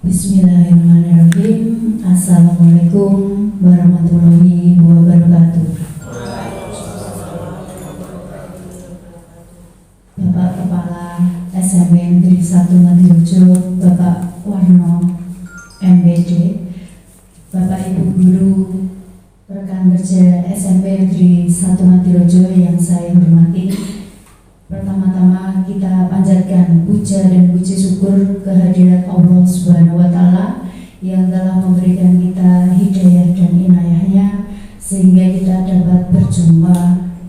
Bismillahirrahmanirrahim. Assalamualaikum warahmatullahi wabarakatuh. Bapak Kepala SMP Negeri 1 Ngadirejo, Bapak Warno MPD, Bapak Ibu Guru, rekan kerja SMP Negeri 1 Ngadirejo yang saya hormati. Pertama-tama kita panjatkan puja dan puji syukur kehadirat Allah Subhanahu wa Ta'ala yang telah memberikan kita hidayah dan inayahnya sehingga kita dapat berjumpa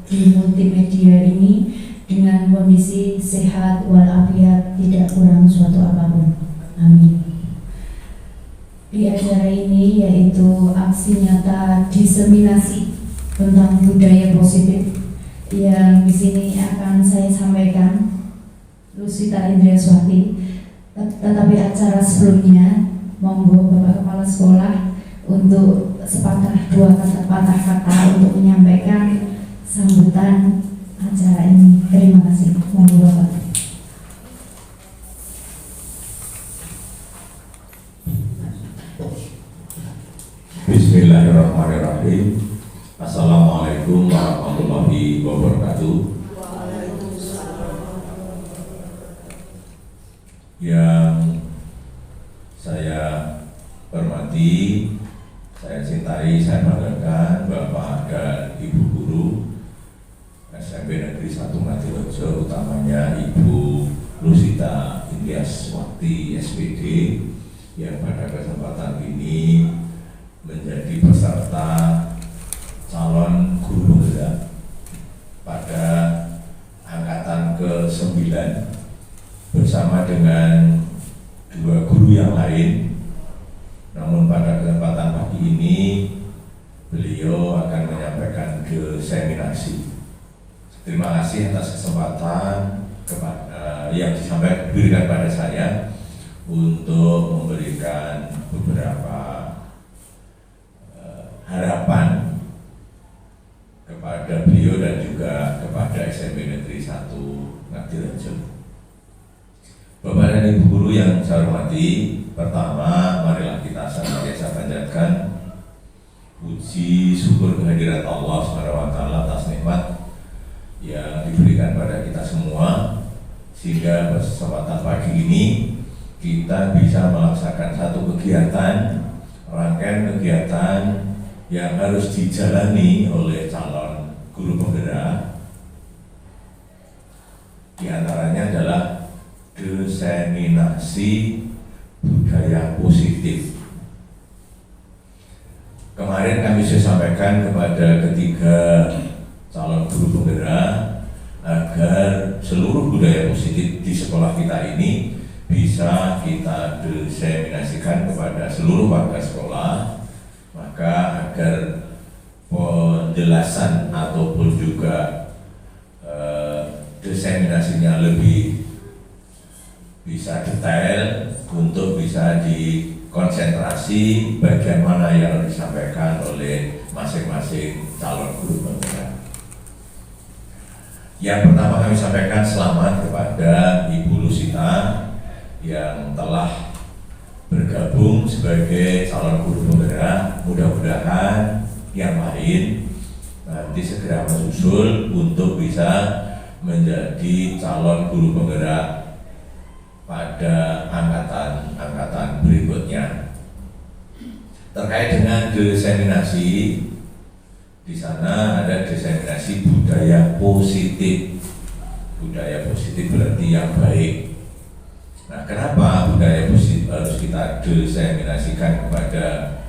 di multimedia ini dengan kondisi sehat walafiat, tidak kurang suatu apapun. Amin. Di acara ini yaitu aksi nyata diseminasi tentang budaya positif yang di sini akan saya sampaikan Lusita Indriaswati. Tetapi acara sebelumnya monggo Bapak Kepala Sekolah untuk sepatah dua patah kata untuk menyampaikan sambutan acara ini. Terima kasih. Monggo Bapak. Bismillahirrahmanirrahim. Assalamualaikum warahmatullahi wabarakatuh. Yang saya hormati, saya cintai, saya banggakan Bapak dan Ibu Guru SMP Negeri 1 Ngadirejo, utamanya Ibu Lusita Indriaswati SPD yang pada kesempatan ini menjadi peserta calon guru penggerak pada angkatan ke-9 bersama dengan dua guru yang lain. Namun pada kesempatan pagi ini beliau akan menyampaikan diseminasi. Terima kasih atas kesempatan yang diberikan pada saya untuk memberikan beberapa harapan kepada beliau dan juga kepada SMP Negeri 1 Ngadirejo. Bapak dan Ibu Guru yang saya hormati, pertama marilah kita senantiasa panjatkan puji syukur kehadirat Allah SWT atas nikmat yang diberikan pada kita semua, sehingga kesempatan pagi ini kita bisa melaksanakan satu kegiatan, rangkaian kegiatan yang harus dijalani oleh calon guru penggerak. Di antaranya adalah diseminasi budaya positif. Kemarin kami sudah sampaikan kepada ketiga calon guru penggerak agar seluruh budaya positif di sekolah kita ini bisa kita diseminasikan kepada seluruh warga sekolah. Maka agar penjelasan ataupun juga diseminasinya lebih bisa detail untuk bisa dikonsentrasi bagian mana yang disampaikan oleh masing-masing calon guru penggerak. Yang pertama kami sampaikan selamat kepada Ibu Lusita yang telah bergabung sebagai calon guru penggerak. Mudah-mudahan yang lain nanti segera menyusul untuk bisa menjadi calon guru penggerak pada angkatan berikutnya. Terkait dengan diseminasi, di sana ada diseminasi budaya positif. Budaya positif berarti yang baik. Nah, kenapa budaya positif harus kita diseminasikan kepada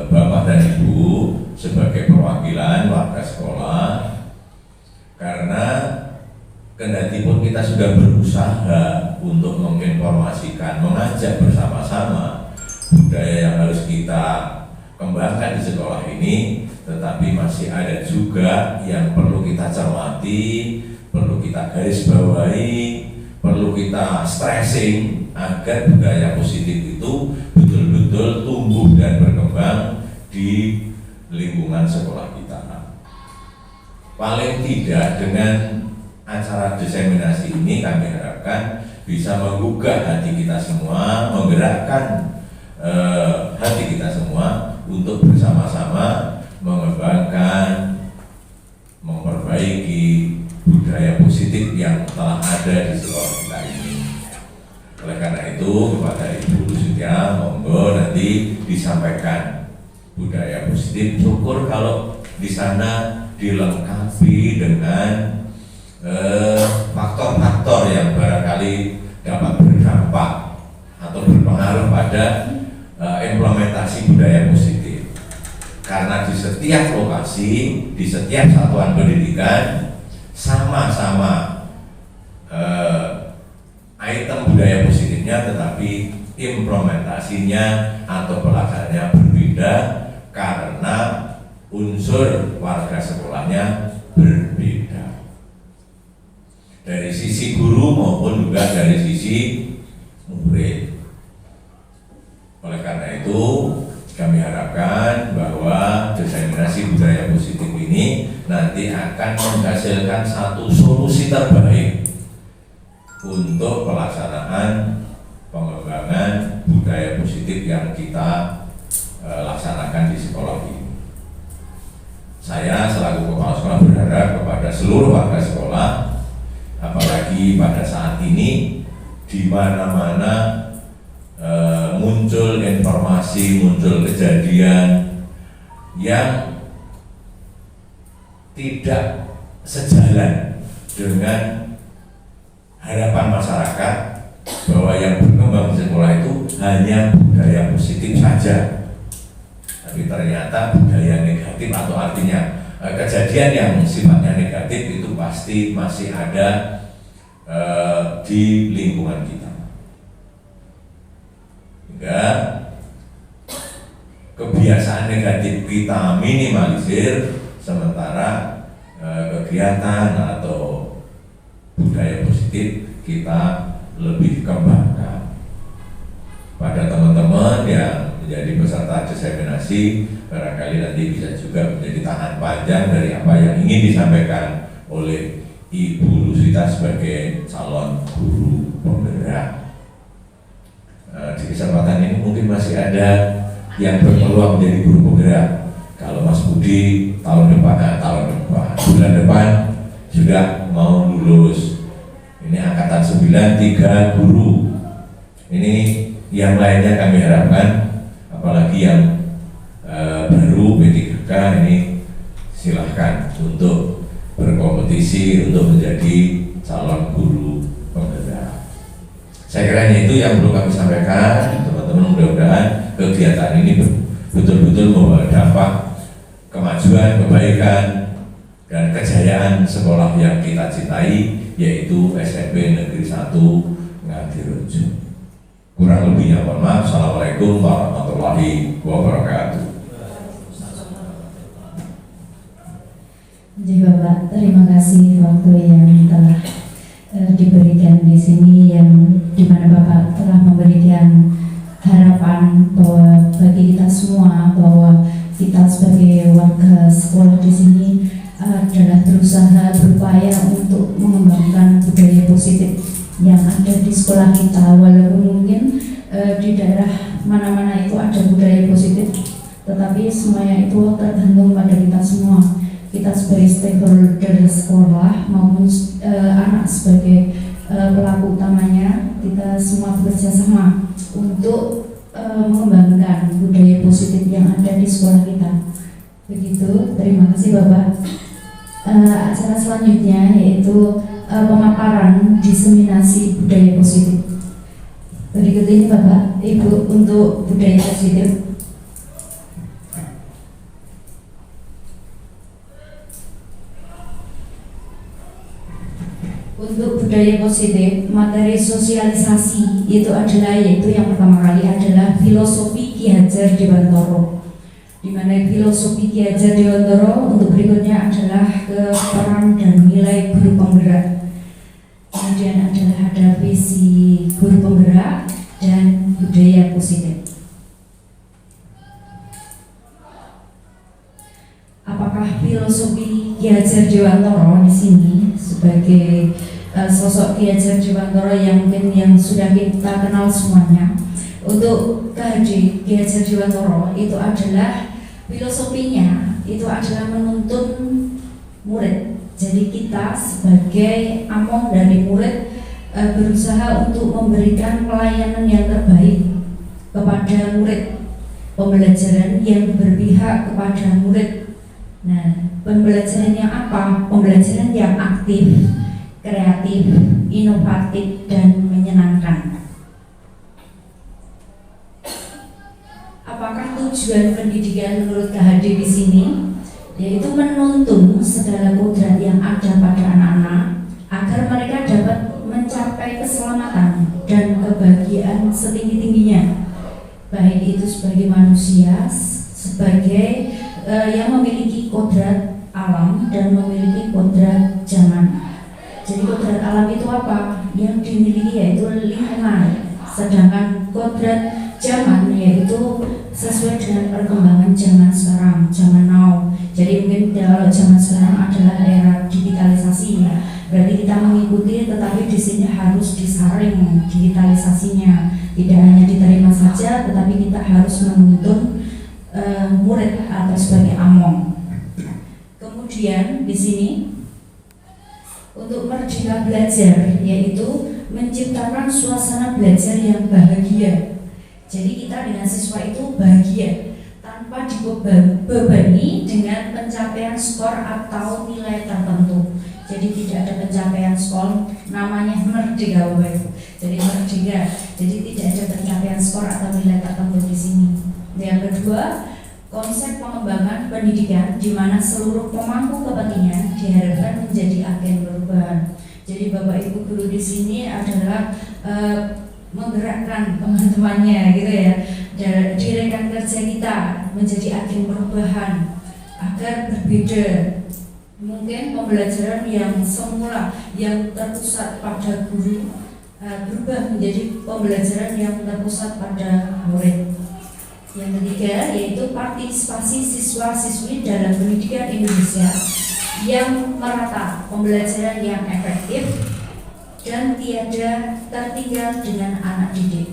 Bapak dan Ibu sebagai perwakilan warga sekolah? Karena kendati pun kita sudah berusaha untuk menginformasikan, mengajak bersama-sama budaya yang harus kita kembangkan di sekolah ini, tetapi masih ada juga yang perlu kita cermati, perlu kita garis bawahi, perlu kita stressing agar budaya positif itu betul-betul tumbuh dan berkembang di lingkungan sekolah kita. Paling tidak dengan acara diseminasi ini kami harapkan bisa menggugah hati kita semua, menggerakkan hati kita semua untuk bersama-sama mengembangkan, memperbaiki budaya positif yang telah ada di sekolah kita ini. Oleh karena itu, kepada Ibu Lusutia, monggo nanti disampaikan budaya positif. Syukur kalau di sana dilengkapi dengan faktor-faktor yang barangkali dapat berdampak atau berpengaruh pada implementasi budaya positif. Karena di setiap lokasi, di setiap satuan pendidikan sama-sama item budaya positifnya, tetapi implementasinya atau pelaksanaannya berbeda karena unsur warga sekolahnya berbeda. Dari sisi guru maupun juga dari sisi murid. Oleh karena itu, kami harapkan bahwa diseminasi budaya positif ini nanti akan menghasilkan satu solusi terbaik untuk pelaksanaan pengembangan budaya positif yang kita laksanakan di sekolah ini. Saya selaku kepala sekolah berharap kepada seluruh warga sekolah, apalagi pada saat ini di mana-mana muncul informasi, muncul kejadian yang tidak sejalan dengan harapan masyarakat bahwa yang berkembang di sekolah itu hanya budaya positif saja, tapi ternyata budaya negatif atau artinya kejadian yang sifatnya negatif itu pasti masih ada di lingkungan kita. Hingga kebiasaan negatif kita minimalisir, sementara kegiatan atau budaya positif kita lebih kembangkan. Pada teman-teman yang menjadi peserta diseminasi, barangkali nanti bisa juga menjadi tahan panjang dari apa yang ingin disampaikan oleh Ibu Lusita sebagai calon guru penggerak. Di kesempatan ini mungkin masih ada yang berpeluang menjadi guru penggerak. Kalau Mas Budi bulan depan sudah mau lulus. Ini angkatan 93 guru. Ini yang lainnya kami harapkan, apalagi yang baru P3K ini silahkan untuk berkompetisi untuk menjadi calon guru penggerak. Saya kira itu yang perlu kami sampaikan, teman-teman. Mudah-mudahan kegiatan ini betul-betul membawa dampak kemajuan, kebaikan, dan kejayaan sekolah yang kita cintai, yaitu SMP Negeri 1 Ngadirejo. Kurang lebihnya mohon maaf. Assalamualaikum warahmatullahi wabarakatuh. Jadi Bapak, terima kasih waktu yang telah diberikan di sini, yang dimana Bapak telah memberikan harapan bahwa bagi kita semua, bahwa kita sebagai warga sekolah di sini adalah berusaha, berupaya untuk mengembangkan budaya positif yang ada di sekolah kita. Walaupun mungkin di daerah mana-mana itu ada budaya positif, tetapi semuanya itu tergantung pada kita semua. Kita sebagai stakeholder sekolah maupun anak sebagai pelaku utamanya, kita semua bekerja sama untuk mengembangkan budaya positif yang ada di sekolah kita. Begitu, terima kasih Bapak. Acara selanjutnya yaitu pemaparan diseminasi budaya positif. Berikut ini Bapak, Ibu, untuk budaya positif. Untuk budaya positif, materi sosialisasi yaitu yang pertama kali adalah filosofi Ki Hajar Dewantara. Di mana filosofi Ki Hajar Dewantara untuk berikutnya adalah peran dan nilai guru penggerak. Kemudian adalah ada visi guru penggerak dan budaya positif. Apakah filosofi Ki Hajar Dewantara di sini sebagai sosok Ki Hajar Dewantoro yang mungkin yang sudah kita kenal semuanya. Untuk KHD Ki Hajar Dewantoro itu adalah filosofinya itu adalah menuntun murid. Jadi kita sebagai among dari murid berusaha untuk memberikan pelayanan yang terbaik kepada murid, pembelajaran yang berpihak kepada murid. Nah, pembelajaran yang apa? Pembelajaran yang aktif, kreatif, inovatif, dan menyenangkan. Apakah tujuan pendidikan menurut KHD di sini? Yaitu menuntun segala kodrat yang ada pada anak-anak agar mereka dapat mencapai keselamatan dan kebahagiaan setinggi-tingginya, baik itu sebagai manusia, sebagai yang memiliki kodrat alam dan memiliki kodrat zaman. Jadi kodrat alam itu apa? Yang dimiliki yaitu lingkungan, sedangkan kodrat zaman yaitu sesuai dengan perkembangan zaman sekarang, zaman now. Jadi mungkin kalau zaman sekarang adalah era digitalisasi, berarti kita mengikuti, tetapi di sini harus disaring digitalisasinya. Tidak hanya diterima saja, tetapi kita harus menuntun murid atau sebagai among. Kemudian di sini untuk merdeka belajar, yaitu menciptakan suasana belajar yang bahagia. Jadi kita dengan siswa itu bahagia tanpa dibebani dengan pencapaian skor atau nilai tertentu. Jadi tidak ada pencapaian skor, namanya merdeka Bapak Ibu. Jadi merdeka, jadi tidak ada pencapaian skor atau nilai tertentu di sini. Yang kedua, konsep pengembangan pendidikan di mana seluruh pemangku kepentingan diharapkan menjadi agen perubahan. Jadi Bapak Ibu guru di sini adalah menggerakkan teman-temannya gitu ya, dari rekan kerja kita menjadi agen perubahan agar berbeda. Mungkin pembelajaran yang semula yang terpusat pada guru berubah menjadi pembelajaran yang terpusat pada murid. Yang ketiga yaitu partisipasi siswa-siswi dalam pendidikan Indonesia yang merata, pembelajaran yang efektif dan tiada tertinggal dengan anak didik.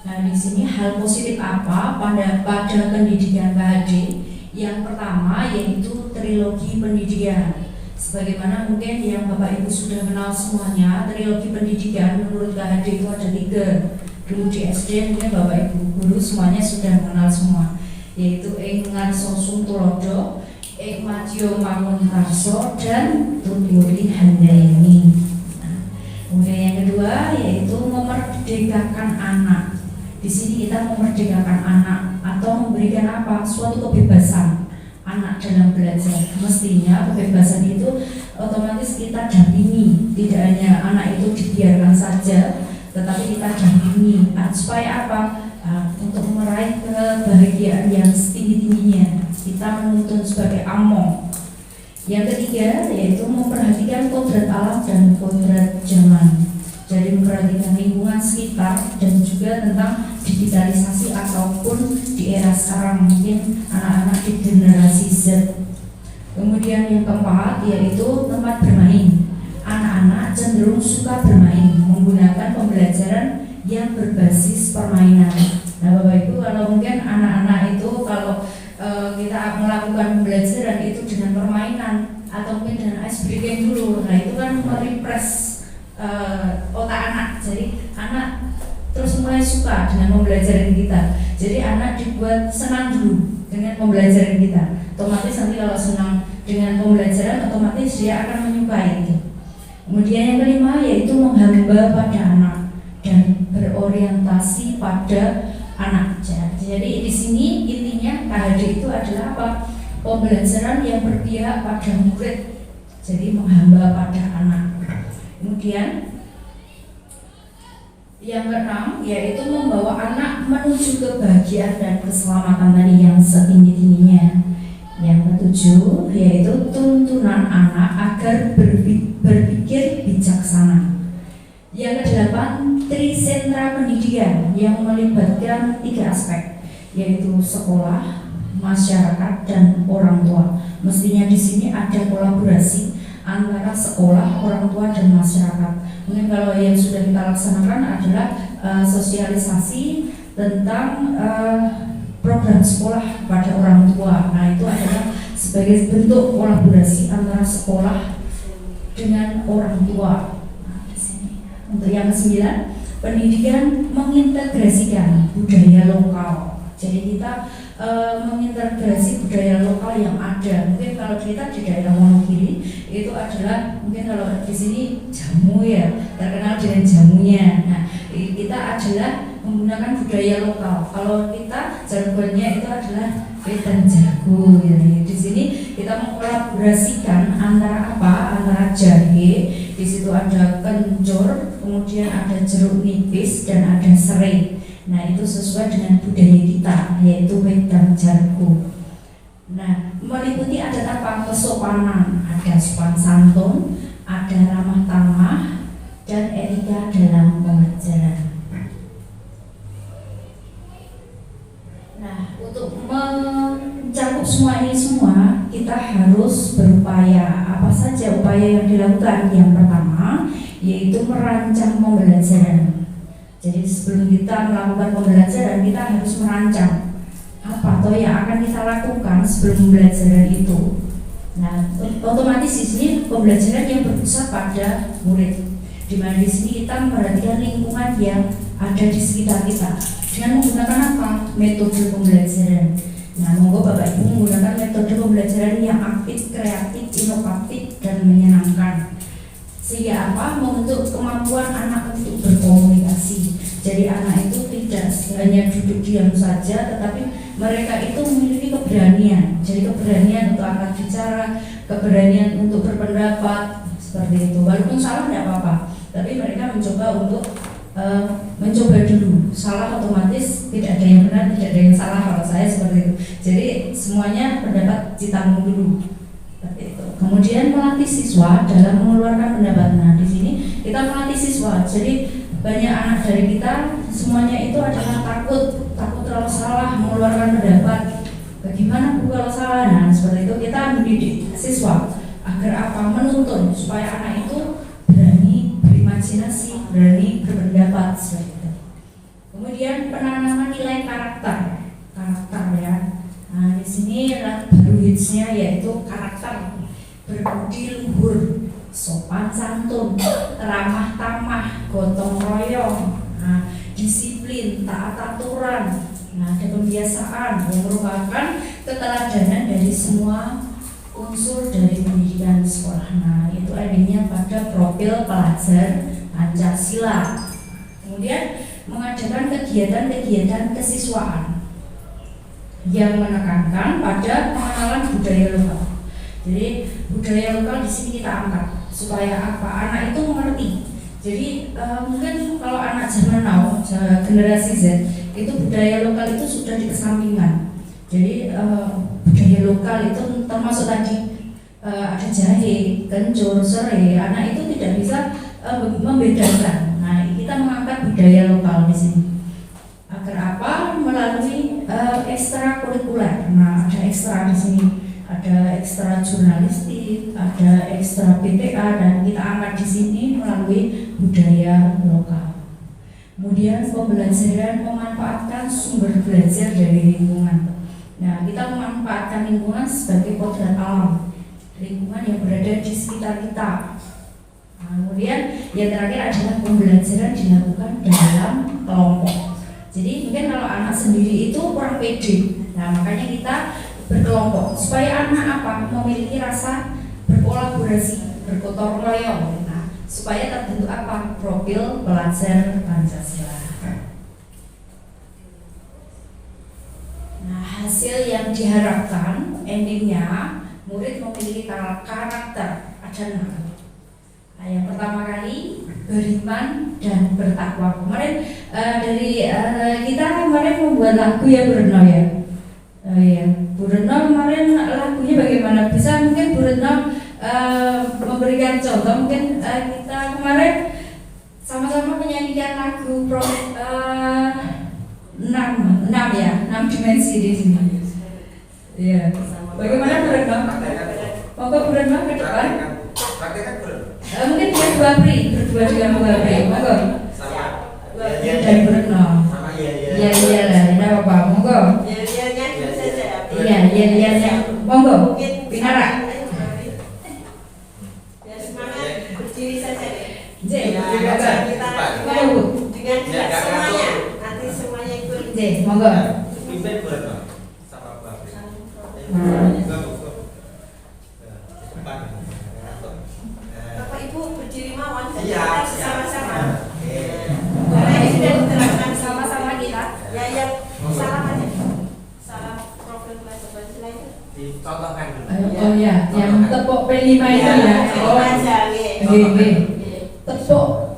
Nah, di sini hal positif apa pada pendidikan KHD? Yang pertama yaitu trilogi pendidikan. Sebagaimana mungkin yang Bapak Ibu sudah kenal semuanya, trilogi pendidikan menurut KHD itu ada 3. Dulu di SD mungkin Bapak Ibu guru semuanya sudah kenal semua, yaitu Ing Ngarso Tulodo, Ing Madyo Mangunkarso, dan Tuturi Handayani. Nah, kemudian yang kedua yaitu memerdekakan anak. Di sini kita memerdekakan anak atau memberikan apa? Suatu kebebasan anak dalam belajar. Mestinya kebebasan itu otomatis kita dampingi, tidak hanya anak itu dibiarkan saja, tetapi kita dampingi supaya apa? Untuk meraih kebahagiaan yang setinggi-tingginya. Kita menuntun sebagai among. Yang ketiga yaitu memperhatikan kodrat alam dan kodrat zaman. Jadi memperhatikan lingkungan sekitar dan juga tentang digitalisasi ataupun di era sekarang mungkin anak-anak di generasi Z. Kemudian yang keempat yaitu tempat bermain. Anak-anak cenderung suka bermain menggunakan pembelajaran yang berbasis permainan. Nah Bapak Ibu, kalau mungkin anak-anak itu kalau kita melakukan pembelajaran itu dengan permainan atau mungkin dengan ice breaking dulu, nah itu kan merefresh otak anak. Jadi anak terus mulai suka dengan pembelajaran kita. Jadi anak dibuat senang dulu dengan pembelajaran kita. Otomatis nanti kalau senang dengan pembelajaran, otomatis dia akan menyukai itu. Kemudian yang kelima yaitu menghamba pada anak dan berorientasi pada anak. Jadi di sini intinya KHD itu adalah apa? Pembelajaran yang berpihak pada murid. Jadi menghamba pada anak. Kemudian yang keenam yaitu membawa anak menuju kebahagiaan dan keselamatan tadi yang setinggi-tingginya. Yang ketujuh yaitu tuntunan anak agar berpikir bijaksana. Yang kedelapan trisentra pendidikan yang melibatkan 3 aspek, yaitu sekolah, masyarakat dan orang tua. Mestinya di sini ada kolaborasi antara sekolah, orang tua dan masyarakat. Mungkin kalau yang sudah kita laksanakan adalah sosialisasi tentang program sekolah pada orang tua. Nah, itu adalah sebagai bentuk kolaborasi antara sekolah dengan orang tua. Nah, di sini. Untuk yang ke-9, pendidikan mengintegrasikan budaya lokal. Jadi kita mengintegrasi budaya lokal yang ada. Mungkin kalau kita di daerah Wonogiri itu adalah, mungkin kalau di sini jamu ya, terkenal dengan jamunya. Nah, kita adalah menggunakan budaya lokal. Kalau kita jargonnya itu adalah wedang jago. Ya. Di sini kita mengkolaborasikan antara apa? Antara jahe, di situ ada kencur, kemudian ada jeruk nipis dan ada serai. Nah, itu sesuai dengan budaya kita, yaitu wedang jago. Nah, meliputi adat apa? Kesopanan, ada sopan santun, ada ramah tamah, dan etika dalam pembelajaran. Nah, untuk mencakup semua ini semua, kita harus berupaya. Apa saja upaya yang dilakukan? Yang pertama, yaitu merancang pembelajaran. Jadi sebelum kita melakukan pembelajaran, kita harus merancang apa toh yang akan kita lakukan sebelum pembelajaran itu. Nah, otomatis di sini pembelajaran yang berpusat pada murid. Di mana di sini kita memperhatikan lingkungan yang ada di sekitar kita dengan menggunakan apa? Metode pembelajaran. Nah, monggo Bapak Ibu menggunakan metode pembelajaran yang aktif, kreatif, inovatif, dan menyenangkan. Sehingga apa? Membentuk kemampuan anak untuk berkomunikasi. Jadi anak itu tidak hanya duduk diam saja, tetapi mereka itu memiliki keberanian. Jadi keberanian untuk angkat bicara, keberanian untuk berpendapat, seperti itu. Walaupun salah tidak apa-apa, tapi mereka mencoba untuk mencoba dulu. Salah otomatis tidak ada yang benar, tidak ada yang salah kalau saya seperti itu. Jadi semuanya pendapat ditanggung dulu. Seperti itu. Kemudian melatih siswa dalam mengeluarkan pendapat. Nah, di sini kita melatih siswa. Jadi banyak anak dari kita semuanya itu adalah takut kalau salah mengeluarkan pendapat. Bagaimana Bu kalau salah? Nah, seperti itu kita mendidik siswa agar apa? Menuntun supaya anak itu berani berimajinasi, berani berpendapat, seperti itu. Kemudian penanaman nilai karakter ya. Nah, di sini baru hitsnya yaitu karakter, berbudi luhur, sopan santun, ramah tamah, gotong royong, nah, disiplin, taat aturan, nah, ada kebiasaan yang merupakan keteladanan dari semua unsur dari pendidikan sekolah. Nah, itu adanya pada profil pelajar Pancasila. Kemudian mengadakan kegiatan-kegiatan kesiswaan yang menekankan pada pengenalan budaya lokal. Jadi budaya lokal di sini kita angkat supaya apa? Anak itu mengerti. Jadi mungkin kalau anak zaman now, generasi Z, itu budaya lokal itu sudah dikesampingkan. Jadi budaya lokal itu termasuk tadi ada jahe, kencur, serai. Anak itu tidak bisa membedakan. Nah, kita mengangkat budaya lokal di sini. Agar apa? Melalui ekstrakurikuler. Nah, ada ekstra di sini. Ada ekstra jurnalistik, ada ekstra BPA, dan kita angkat di sini melalui budaya lokal. Kemudian pembelajaran memanfaatkan sumber belajar dari lingkungan. Nah, kita memanfaatkan lingkungan sebagai kodrat alam, lingkungan yang berada di sekitar kita. Nah, kemudian yang terakhir adalah pembelajaran dilakukan dalam kelompok. Jadi mungkin kalau anak sendiri itu kurang pede. Nah, makanya kita berkelompok supaya anak apa? Memiliki rasa berkolaborasi, bergotong royong. Nah, supaya terbentuk apa? Profil pelajar Pancasila. Nah, hasil yang diharapkan endingnya murid memiliki karakter, ada 6. Nah, yang pertama kali beriman dan bertakwa. Kemarin dari kita kemarin membuat lagu ya Bu Retno ya. Ya, Bu Retno kemarin lagunya bagaimana? Bisa mungkin Bu Retno memberikan contoh. Mungkin kita kemarin sama-sama menyanyikan lagu 6 ya, 6 dimensi di sini. Iya. Bagaimana Bu Retno? Monggo Bu Retno ke depan. Mungkin dia Bu Apri, berdua dengan Bu Apri. Monggo. Bu Apri dan Bu Retno. Iya iya lah, tidak apa-apa. Monggo. Iya. Monggo. Pinara. Monggo. Bapak Ibu berdiri mawon. Iya. Sama-sama. Oke. Sudah diterangkan sama-sama kita. Ya, salam aja. Salam profil kelas Pancasila itu. Dicontohkan dulu. Oh ya, yang tepuk P5 itu ya. Oh. Aja, Nggih. Tepuk.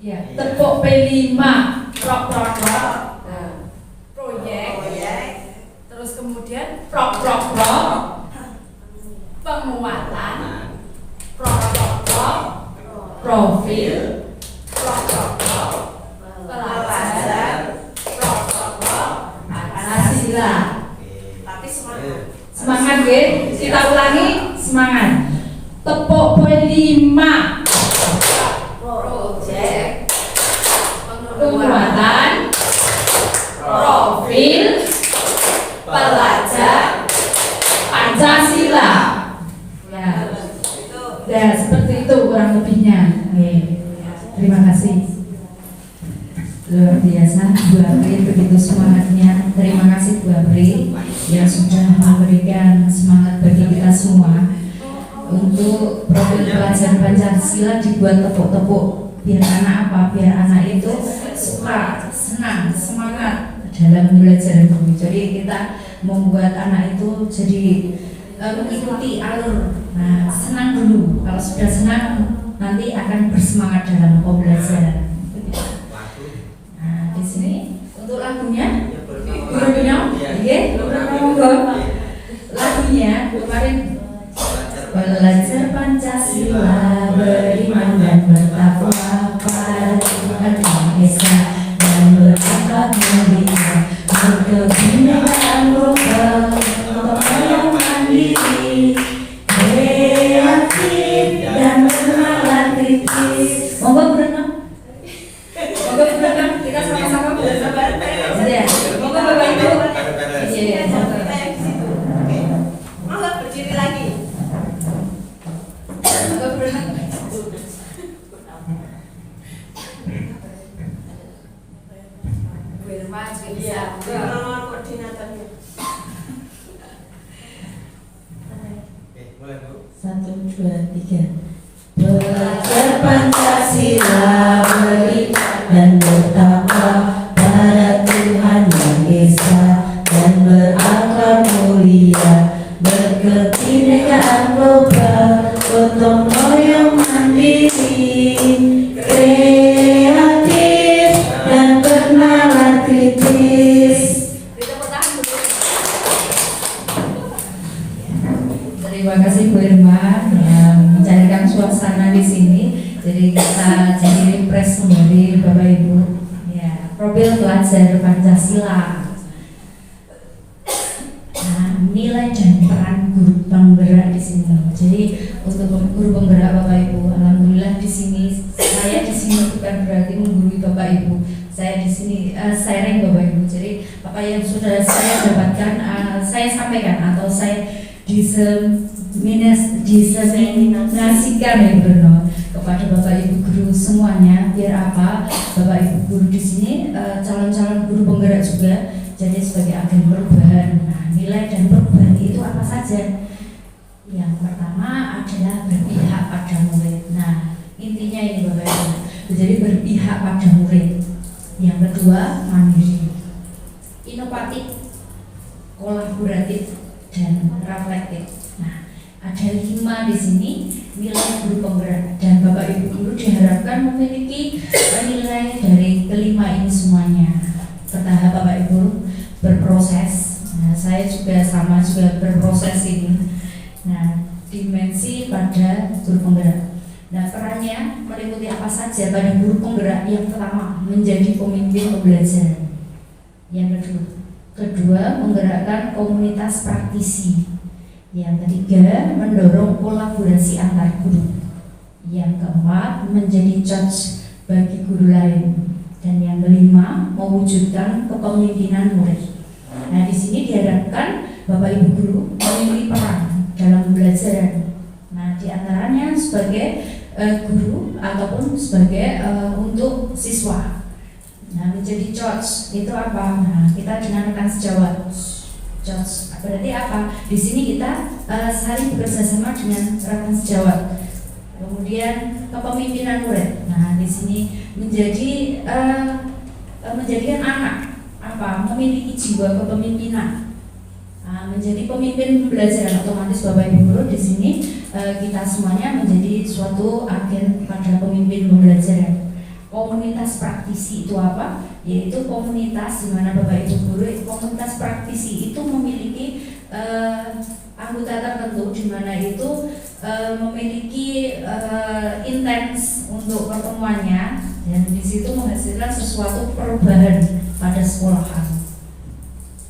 Ya, tepuk P5. Prok. Proyek. Terus kemudian prok. Penguatan. Prok. Profil. Prok. Pelajaran. Prok. Pancasila. Tapi semangat. Semangat nggih. Kita ulangi, semangat. Tepuk P5. Proyek. Penguatan. Profil. Pelajar. Pancasila. Ya. Ya, seperti itu kurang lebihnya. Terima kasih. Luar biasa, Bu Apri begitu semangatnya. Terima kasih Bu Apri yang sudah memberikan semangat bagi kita semua untuk profil pelajar Pancasila dibuat tepuk-tepuk. Biar anak apa? Biar anak itu suka, senang, semangat dalam belajar dulu. Jadi kita membuat anak itu jadi mengikuti alur. Nah, senang dulu. Kalau sudah senang, nanti akan bersemangat dalam pembelajaran. Nah, di sini untuk lagunya, gurunya, iya, monggo. Lagunya kemarin belajar Pancasila, beriman dan bertakwa pada Tuhan Yang Esa dan berakhlak mulia, berkebinekaan global, yang mandiri, kreatif dan bernalar kritis. Monggo berenang. Kita sama-sama berenang. Ya, monggo Bapak Ibu. Iya. Kita yang di situ. Oke. Monggo berdiri lagi. Monggo berenang. Iya, nomor koordinatornya. Mulai Bu. 1, 2, 3. Belajar Pancasila, beriman dan bertakwa pada Tuhan Yang Esa dan berakhlak mulia, berkebinekaan global, gotong royong mandiri, kreatif dan bernalar kritis. Terima kasih Bu Irma yang mencairkan suasana di sini. Jadi kita jadi refresh kembali Bapak Ibu. Ya, profil pelajar Pancasila. Nah, nilai dan peran guru penggerak di sini. Jadi untuk guru penggerak Bapak Ibu, alhamdulillah di sini saya di sini bukan berarti menggurui Bapak Ibu. Saya di sini sharing Bapak Ibu. Jadi apa yang sudah saya dapatkan saya sampaikan atau saya diseminasikan ya Bruno kepada Bapak Ibu guru semuanya. Biar apa? Bapak Ibu guru di sini calon-calon guru penggerak juga jadi sebagai agen perubahan. Nah, nilai dan perubahan itu apa saja? Yang pertama adalah berpihak pada murid. Nah, intinya ini Bapak Ibu. Jadi berpihak pada murid. Yang kedua, mandiri, inovatif, kolaboratif, dan reflektif. Nah, ada 5 di sini nilai guru penggerak dan Bapak Ibu guru diharapkan memiliki nilai dari kelima ini semuanya. Bertahap Bapak Ibu berproses. Nah, saya juga sama juga berproses ini. Nah, dimensi pada guru penggerak. Nah, perannya meliputi apa saja pada guru penggerak? Yang pertama, menjadi pemimpin pembelajaran. Yang kedua, kedua, menggerakkan komunitas praktisi. Yang ketiga, mendorong kolaborasi antar guru. Yang keempat, menjadi coach bagi guru lain. Dan yang kelima, mewujudkan kepemimpinan murid. Nah, di sini diharapkan Bapak Ibu guru memiliki peran dalam pembelajaran. Nah, di antaranya sebagai guru ataupun sebagai untuk siswa. Nah, menjadi coach itu apa? Nah, kita dengan rekan sejawat. Coach berarti apa? Di sini kita saling bekerja sama dengan rekan sejawat. Kemudian kepemimpinan murid. Nah, di sini menjadi menjadikan anak apa? Memiliki jiwa kepemimpinan. Nah, menjadi pemimpin pembelajaran, otomatis Bapak Ibu guru di sini kita semuanya menjadi suatu agen pada pemimpin pembelajaran. Komunitas praktisi itu apa? Yaitu komunitas di mana Bapak Ibu guru, komunitas praktisi itu memiliki anggota tertentu di mana itu memiliki intens untuk pertemuannya, dan di situ menghasilkan sesuatu perubahan pada sekolahan.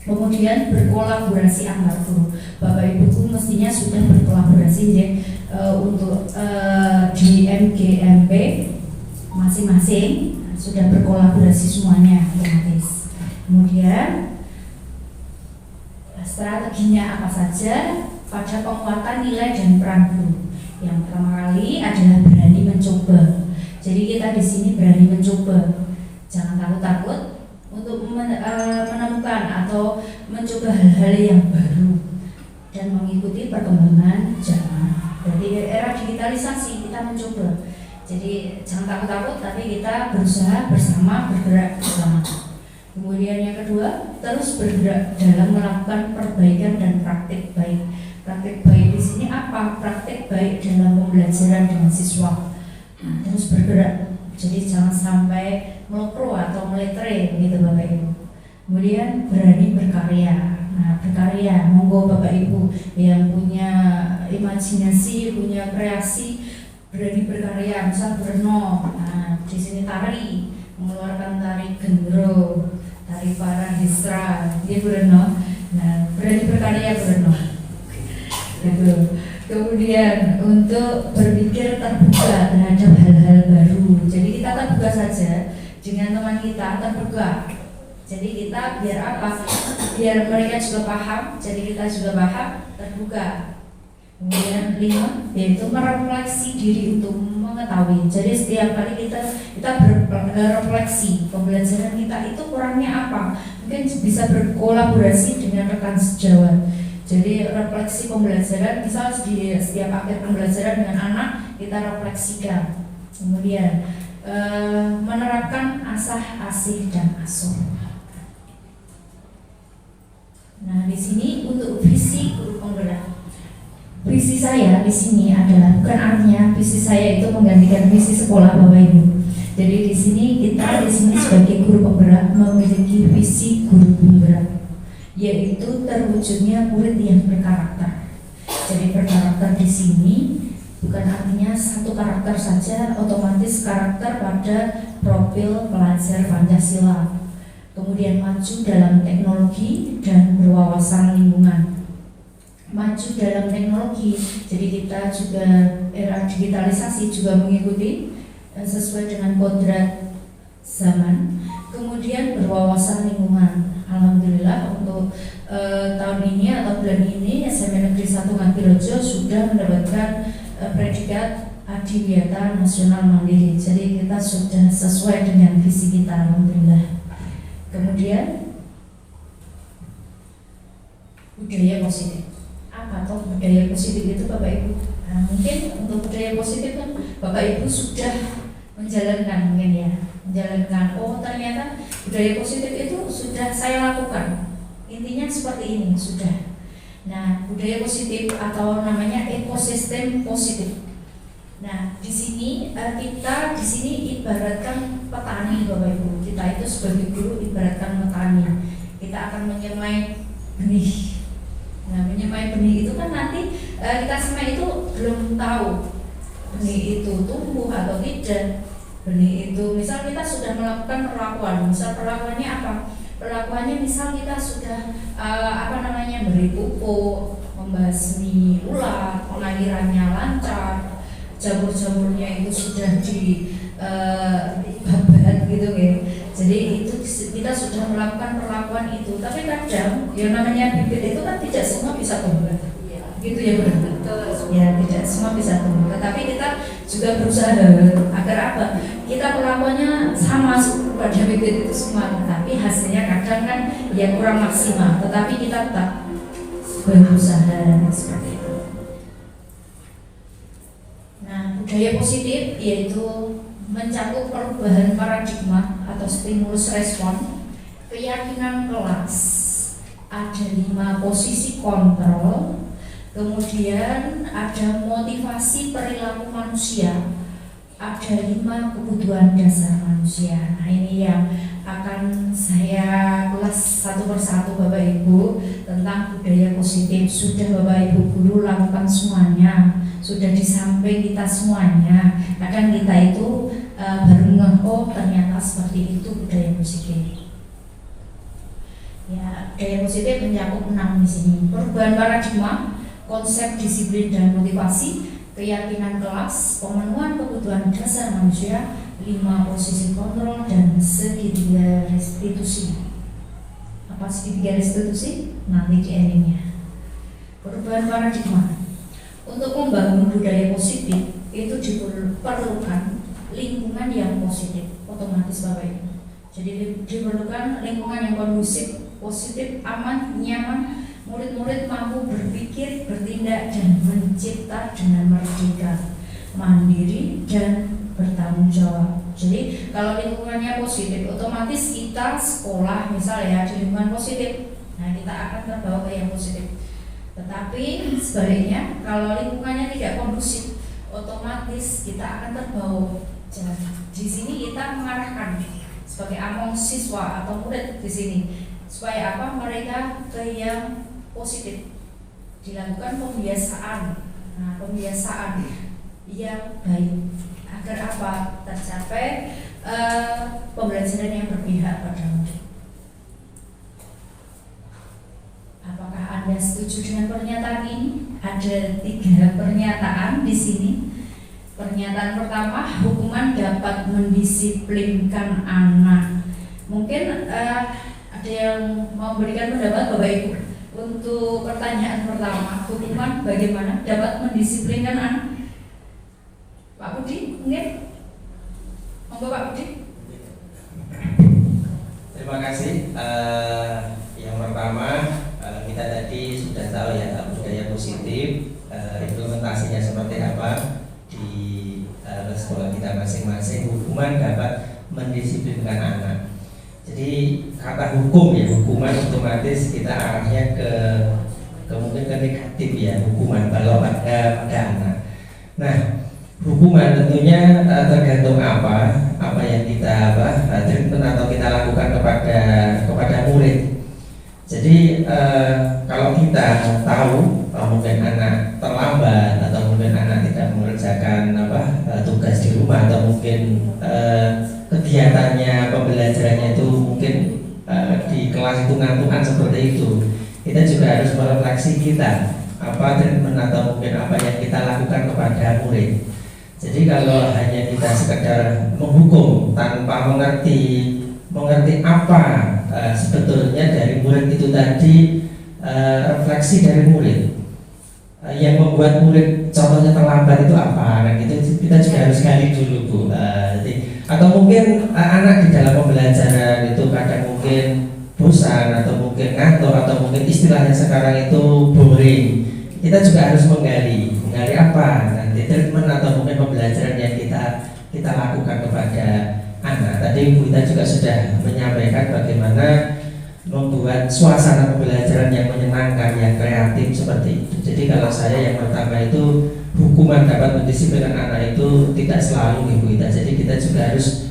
Kemudian berkolaborasi antar guru. Bapak Ibu guru mestinya sudah berkolaborasi ya, untuk di MGMP masing-masing sudah berkolaborasi semuanya otomatis. Kemudian strateginya apa saja pada penguatan nilai dan peran guru. Yang pertama kali adalah berani mencoba. Jadi kita di sini berani mencoba, jangan takut-takut untuk menemukan atau mencoba hal-hal yang baru dan mengikuti perkembangan zaman. Jadi era digitalisasi kita mencoba. Jadi jangan takut-takut, tapi kita berusaha bersama, bergerak bersama. Kemudian yang kedua, terus bergerak dalam melakukan perbaikan dan praktik baik. Praktik baik di sini apa? Praktik baik dalam pembelajaran dengan siswa. Nah, terus bergerak. Jadi jangan sampai melopro atau meletre begitu Bapak Ibu. Kemudian berani berkarya. Nah, berkarya, monggo Bapak Ibu yang punya imajinasi, punya kreasi, berani berkarya, misal berenang. Nah, di sini tari, mengeluarkan tari gendro, tari parahistra, dia berenang. Nah, berani berkarya berenang. Gitu. Kemudian untuk berpikir terbuka terhadap hal-hal baru. Jadi kita terbuka saja dengan teman kita, terbuka. Jadi kita biar apa? Biar mereka juga paham, jadi kita juga paham, terbuka. Kemudian 5, yaitu merefleksi diri untuk mengetahui. Jadi setiap kali kita berrefleksi pembelajaran kita itu kurangnya apa, mungkin bisa berkolaborasi dengan rekan sejawat. Jadi refleksi pembelajaran, misal di setiap akhir pembelajaran dengan anak kita refleksikan. Kemudian menerapkan asah, asih, dan asuh. Nah, di sini untuk visi guru penggerak. Visi saya di sini adalah bukan artinya visi saya itu menggantikan visi sekolah Bapak Ibu. Jadi di sini kita di sini sebagai guru penggerak memiliki visi guru penggerak, yaitu terwujudnya murid yang berkarakter. Jadi berkarakter di sini bukan artinya satu karakter saja, otomatis karakter pada profil pelajar Pancasila. Kemudian maju dalam teknologi dan berwawasan lingkungan. Maju dalam teknologi, jadi kita juga era digitalisasi juga mengikuti sesuai dengan kodrat zaman. Kemudian berwawasan lingkungan. Alhamdulillah untuk tahun ini atau bulan ini SMA Negeri 1 Ngadirejo sudah mendapatkan predikat Adiwiyata Nasional Mandiri. Jadi kita sudah sesuai dengan visi kita, alhamdulillah. Kemudian budaya positif. Apa toh budaya positif itu Bapak Ibu? Nah, mungkin untuk budaya positif kan Bapak Ibu sudah menjalankan mungkin ya, menjalankan. Oh ternyata budaya positif itu sudah saya lakukan. Intinya seperti ini sudah. Nah, budaya positif atau namanya ekosistem positif. Nah, di sini kita di sini ibaratkan petani Bapak Ibu. Kita itu sebagai guru ibaratkan petani. Kita akan menyemai benih. Nah, menyemai benih itu kan nanti kita semai itu belum tahu benih itu tumbuh atau tidak. Benih itu misal kita sudah melakukan perlakuan. Misal perlakuannya apa? Perlakuannya misal kita sudah beri pupuk, membasmi ulat, pengairannya lancar, jamur-jamurnya itu sudah babat gitu ya. Jadi itu kita sudah melakukan perlakuan itu. Tapi kadang yang namanya bibit itu kan tidak semua bisa tumbuh. Gitu ya benar. Ya tidak semua bisa tumbuh. Tetapi kita juga berusaha agar apa? Kita perlakuannya sama pada bibit itu semua. Tapi hasilnya kadang kan ya kurang maksimal. Tetapi kita tetap berusaha seperti itu. Nah, budaya positif yaitu mencakup perubahan paradigma atau stimulus respon, keyakinan kelas, ada 5 posisi kontrol, kemudian ada motivasi perilaku manusia, ada 5 kebutuhan dasar manusia. Nah ini yang akan saya ulas satu persatu Bapak Ibu tentang budaya positif. Sudah Bapak Ibu guru lakukan semuanya, sudah di samping kita semuanya. Kadang kita itu baru ngeh, oh ternyata seperti itu budaya positif. Ya, budaya positif mencakup 6 di sini. Perubahan paradigma, konsep disiplin dan motivasi, keyakinan kelas, pemenuhan kebutuhan dasar manusia, 5 posisi kontrol, dan segitiga restitusi. Apa segitiga restitusi? Nanti di endingnya. Perubahan paradigma. Untuk membangun budaya positif itu diperlukan lingkungan yang positif, otomatis Bapak Ibu. Jadi diperlukan lingkungan yang kondusif, positif, aman, nyaman. Murid-murid mampu berpikir, bertindak, dan mencipta dengan merdeka, mandiri, dan bertanggung jawab. Jadi kalau lingkungannya positif, otomatis kita sekolah misalnya di lingkungan positif, nah kita akan terbawa ke yang positif. Tetapi sebaliknya kalau lingkungannya tidak kondusif, otomatis kita akan terbawa. Di sini kita mengarahkan sebagai among siswa atau murid di sini supaya apa? Mereka ke yang positif, dilakukan pembiasaan. Nah, pembiasaan yang baik agar apa? Tercapai pembelajaran yang berpihak pada murid. Apakah Anda setuju dengan pernyataan ini? Ada 3 pernyataan di sini. Pernyataan pertama, hukuman dapat mendisiplinkan anak. Mungkin ada yang mau memberikan pendapat Bapak Ibu untuk pertanyaan pertama, hukuman bagaimana dapat mendisiplinkan anak? Pak Budi, mungkin? Monggo Pak Budi. Terima kasih. Yang pertama, kita tadi sudah tahu ya budaya positif, implementasinya seperti apa di sekolah kita masing-masing. Hukuman dapat mendisiplinkan anak. Jadi kata hukum ya, hukuman otomatis kita arahnya ke mungkin ke negatif ya, hukuman kalau pada anak. Nah, hukuman tentunya tergantung apa yang kita treatment atau kita lakukan kepada murid. Jadi kalau kita tahu mungkin anak terlambat atau mungkin anak tidak mengerjakan tugas di rumah atau mungkin kegiatannya pembelajarannya itu mungkin di kelas itu ngantukan seperti itu, kita juga harus merefleksi kita apa treatment atau mungkin apa yang kita lakukan kepada murid. Jadi kalau hanya kita sekedar menghukum tanpa mengerti apa sebetulnya dari murid itu tadi, refleksi dari murid yang membuat murid contohnya terlambat itu apa, nah itu kita juga harus gali dulu Bu. Atau mungkin anak di dalam pembelajaran itu kadang mungkin bosan atau mungkin ngantuk atau mungkin istilahnya sekarang itu boring. Kita juga harus menggali apa nanti treatment atau mungkin pembelajaran yang kita lakukan kepada anak. Tadi Bu Ita juga sudah menyampaikan bagaimana membuat suasana pembelajaran yang menyenangkan, yang kreatif seperti itu. Jadi kalau saya yang pertama itu hukuman dapat mendisiplinkan anak itu tidak selalu Ibu Ita. Jadi kita juga harus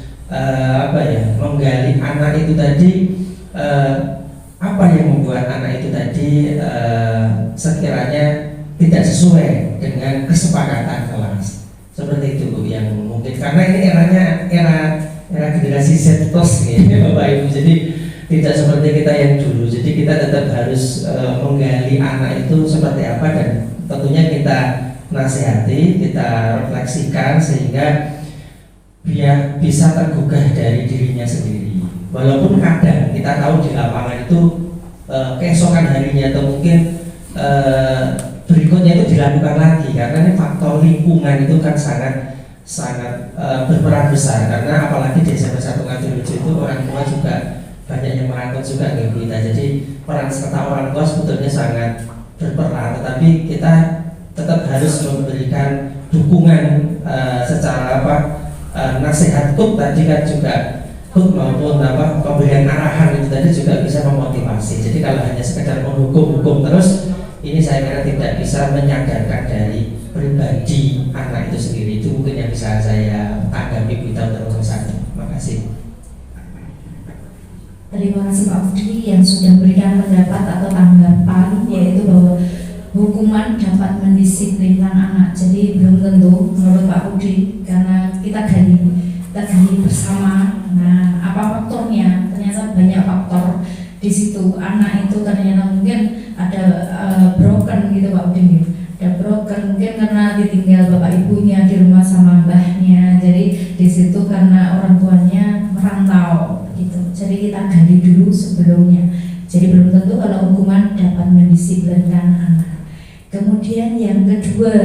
menggali anak itu tadi, apa yang membuat anak itu tadi sekiranya tidak sesuai dengan kesepakatan kelas. Seperti itu Bu, yang mungkin karena ini era generasi Z plus ya Bapak Ibu. Jadi tidak seperti kita yang dulu. Jadi kita tetap harus menggali anak itu seperti apa, dan tentunya kita nasihati, kita refleksikan sehingga biar bisa tergugah dari dirinya sendiri. Walaupun kadang kita tahu di lapangan itu keesokan harinya atau mungkin berikutnya itu dilakukan lagi, karena ini faktor lingkungan itu kan sangat berperan besar. Karena apalagi di SMP 1 Ngadirejo itu orang tua juga banyak yang merangkul juga ke kita. Jadi peran serta orang tua sebetulnya sangat berperan, tetapi kita tetap harus memberikan dukungan secara nasihat kut tadi kan juga kut maupun pemberian arahan itu tadi juga bisa memotivasi. Jadi kalau hanya sekedar menghukum terus, ini saya kira tidak bisa menyadarkan dari pribadi anak itu sendiri. Itu mungkin yang bisa saya tanggapi kita untuk satu. Terima kasih. Terima kasih Pak Budi yang sudah memberikan pendapat atau tanggapan, yaitu bahwa hukuman dapat mendisiplinkan anak. Jadi belum tentu menurut Pak Budi, karena kita gali bersama. Nah, apa faktornya? Ternyata banyak faktor di situ. Anak itu ternyata mungkin ada broken gitu Pak Budi. Ada broken mungkin karena ditinggal bapak ibunya di rumah sama mbahnya. Jadi di situ karena orang tuanya merantau gitu. Jadi kita gali dulu sebelumnya. Jadi belum tentu kalau hukuman dapat mendisiplinkan anak. Kemudian yang kedua,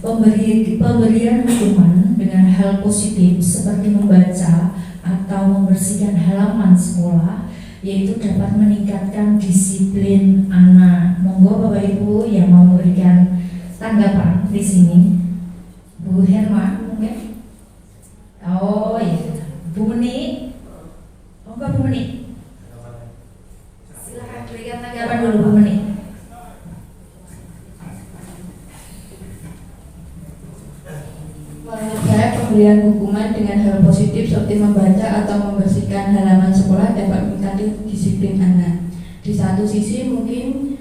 pemberian hukuman dengan hal positif seperti membaca atau membersihkan halaman sekolah, yaitu dapat meningkatkan disiplin anak. Monggo Bapak Ibu yang mau memberikan tanggapan di sini. Bu Herma mungkin? Oh iya, Bu Meni. Monggo Bu Meni. Silakan berikan tanggapan dulu Bu Meni. Menurut saya pemberian hukuman dengan hal positif seperti membaca atau membersihkan halaman sekolah dapat meningkatkan disiplin anak. Di satu sisi mungkin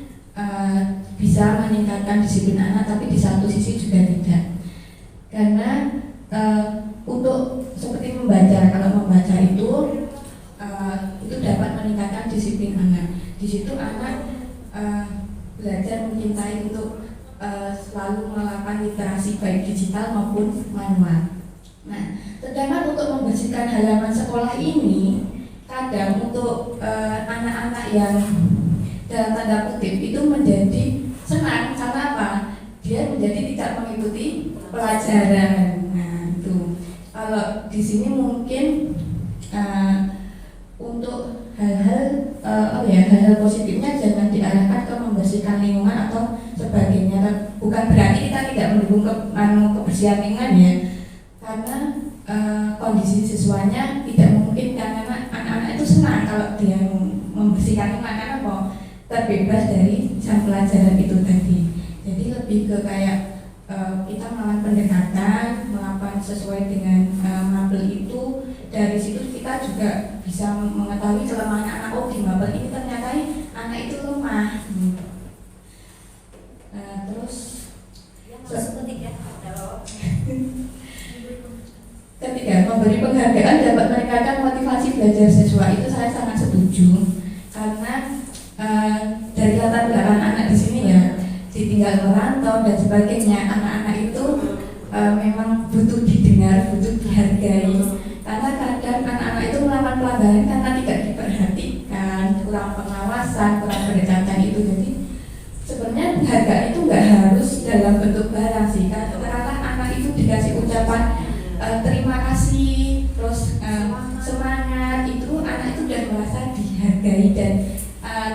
bisa meningkatkan disiplin anak, tapi di satu sisi juga tidak. Karena untuk seperti membaca, kalau membaca itu dapat meningkatkan disiplin anak. Di situ anak belajar mencintai untuk selalu melakukan literasi baik digital maupun manual. Nah, sedangkan untuk membersihkan halaman sekolah ini, kadang untuk anak-anak yang dalam tanda kutip itu menjadi senang karena apa? Dia menjadi tidak mengikuti pelajaran. Nah, itu kalau di sini mungkin untuk hal-hal hal-hal positifnya jangan diarahkan ke membersihkan lingkungan atau sebagainya. Bukan berarti kita tidak mendukung kebersihan lingkungan ya, karena kondisi siswanya tidak memungkinkan. Karena anak-anak itu senang kalau dia membersihkan lingkungan, karena kok terbebas dari jam pelajaran itu tadi. Jadi lebih ke kayak kita melakukan pendekatan, melakukan sesuai dengan mapel itu. Dari situ kita juga bisa mengetahui kelemahan anak. Oh, di mapel ini ternyata anak itu lemah. Terus ketiga, memberi penghargaan dapat meningkatkan motivasi belajar siswa. Itu saya sangat setuju, karena dari latar belakang anak di sini ya, ditinggal merantau dan sebagainya, anak-anak itu memang butuh didengar, butuh dihargai. Karena kadang anak-anak itu melakukan pelanggaran karena tidak diperhatikan, kurang pengawasan, kurang pendekatan itu. Jadi sebenarnya harga itu nggak harus dalam bentuk barang sih. Katakanlah anak itu dikasih ucapan terima kasih, terus semangat, itu anak itu sudah merasa dihargai dan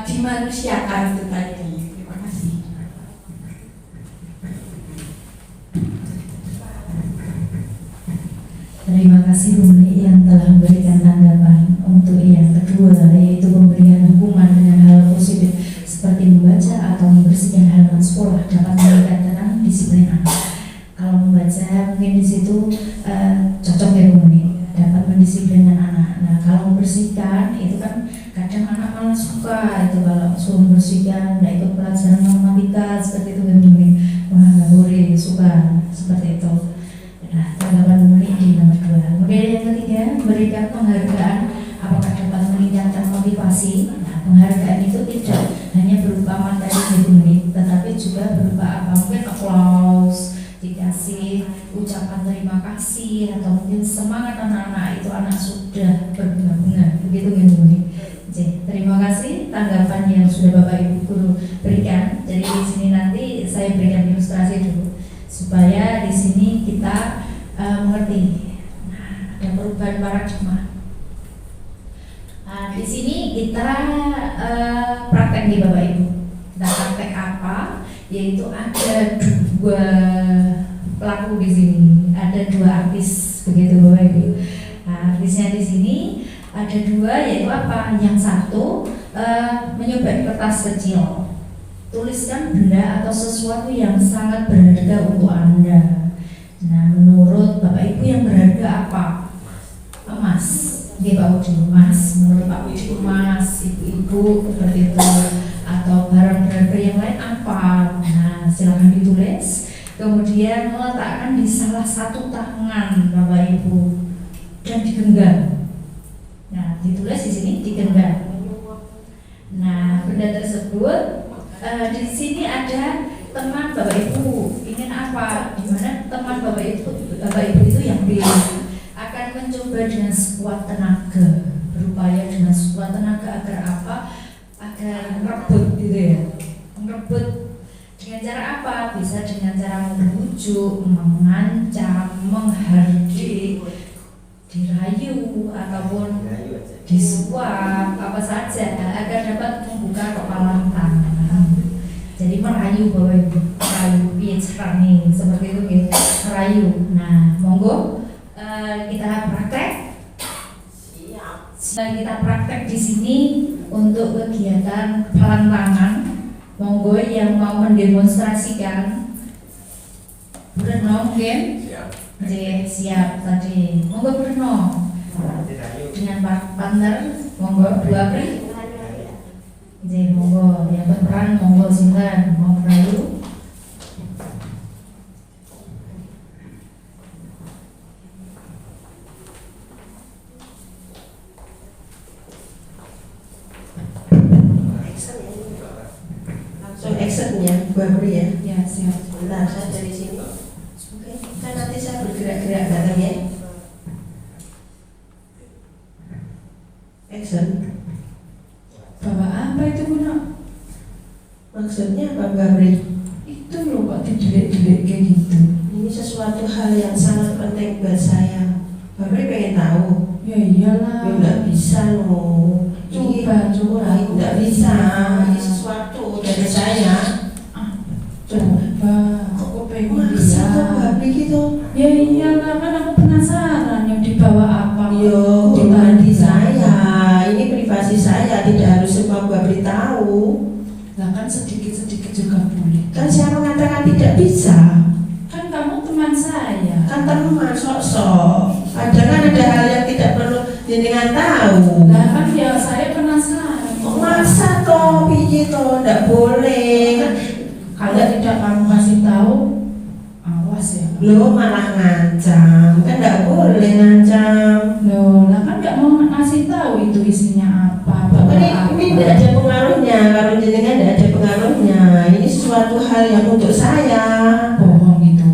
dimanusiakan itu tadi. Terima kasih. Terima kasih Bu Meni yang telah memberikan tanggapan. Untuk yang kedua, yaitu pemberian hukuman dengan hal positif seperti membaca atau membersihkan halaman sekolah dapat meningkatkan disiplin anak. Kalau membaca mungkin di situ cocok ya Bu Meni, dapat mendisiplinkan anak. Nah, kalau membersihkan itu kan kadang anak malah suka itu, kalau suruh membersihkan, nggak ikut pelajaran matematika seperti itu Bu Meni, wah nggak boleh, suka seperti itu. Nah, tanggapan Bu Meni di nomor 2. Kemudian yang ketiga, memberikan penghargaan apakah dapat meningkatkan motivasi juga berupa apa? Mungkin applause, dikasih ucapan terima kasih, atau mungkin semangat anak-anak itu anak sudah berbunga-bunga, begitu nih. Jadi, terima kasih tanggapan yang sudah Bapak Ibu Guru berikan. Jadi di sini nanti saya berikan ilustrasi dulu supaya di sini kita mengerti. Nah, ada perubahan paradigma. Nah, di sini kita praktek di Bapak Ibu. Kita praktek apa? Yaitu ada dua pelaku di sini, ada dua artis, begitu Bapak Ibu. Nah, artisnya di sini ada dua, yaitu apa? Yang satu menyobek kertas kecil, tuliskan benda atau sesuatu yang sangat berharga untuk Anda. Nah, menurut Bapak Ibu yang berharga apa? Emas. Oke Pak Budi, emas. Menurut Pak Budi emas, ibu-ibu seperti itu. Atau barang berharga yang lain apa? Nah, silakan ditulis. Kemudian meletakkan di salah satu tangan Bapak Ibu dan digenggam. Nah, ditulis di sini digenggam. Nah, benda tersebut di sini ada teman Bapak Ibu ingin apa? Di mana teman Bapak Ibu itu yang B akan mencoba dengan sekuat tenaga, berupaya dengan sekuat tenaga agar apa? Agar merebut gitu ya. Merebut dengan cara apa? Bisa dengan cara membujuk, mengancam, menghardik, dirayu ataupun disuap, apa saja agar dapat membuka kepala tangan. Jadi merayu Bapak Ibu, merayu piye seperti itu gitu, merayu. Nah, monggo kita praktek. Kita praktek di sini untuk kegiatan kepalan tangan. Monggo yang mau mendemonstrasikan. Bruno, mungkin? Siap tadi. Monggo Bruno. Dengan partner, monggo dua pri. Jadi monggo yang berperan, monggo silakan mau merayu. Langsung actionnya, baru ya. Ya siap. Bentar, saya dari sini. Oke, kan nanti saya bergerak-gerak datang ya. Action. Bawa apa itu Bruno? Maksudnya apa Babri? Itu loh kok didelek-delek kayak gitu. Ini sesuatu hal yang sangat penting buat saya. Babri pengen tahu. Ya iyalah. Ya nggak bisa loh. Coba. Nggak bisa. Ini sesuatu dari saya. Coba. Aku pengen Masa bisa. kok Babri gitu? Ya iyalah, kan aku penasaran yang dibawa apa. Yo, Dibanding di saya. Ini privasi saya, tidak harus semua Babri tahu. Lah kan sedikit-sedikit juga boleh. Kan saya mengatakan tidak bisa. Kan kamu teman saya. Kan teman sok-sok. Kan ada hal yang tidak perlu jenengan tahu. Lah kan ya saya penasaran. Kok masa toh, piye toh, tidak boleh. Kalau tidak kamu kasih tahu, awas ya. Lo malah ngancam, kan tidak boleh ngancam. Loh, lah kan nggak mau ngasih tahu itu isinya apa. Ini tidak ada pengaruhnya, kalau jenengan tidak ada pengaruhnya. Ini sesuatu hal yang untuk saya. Bohong itu.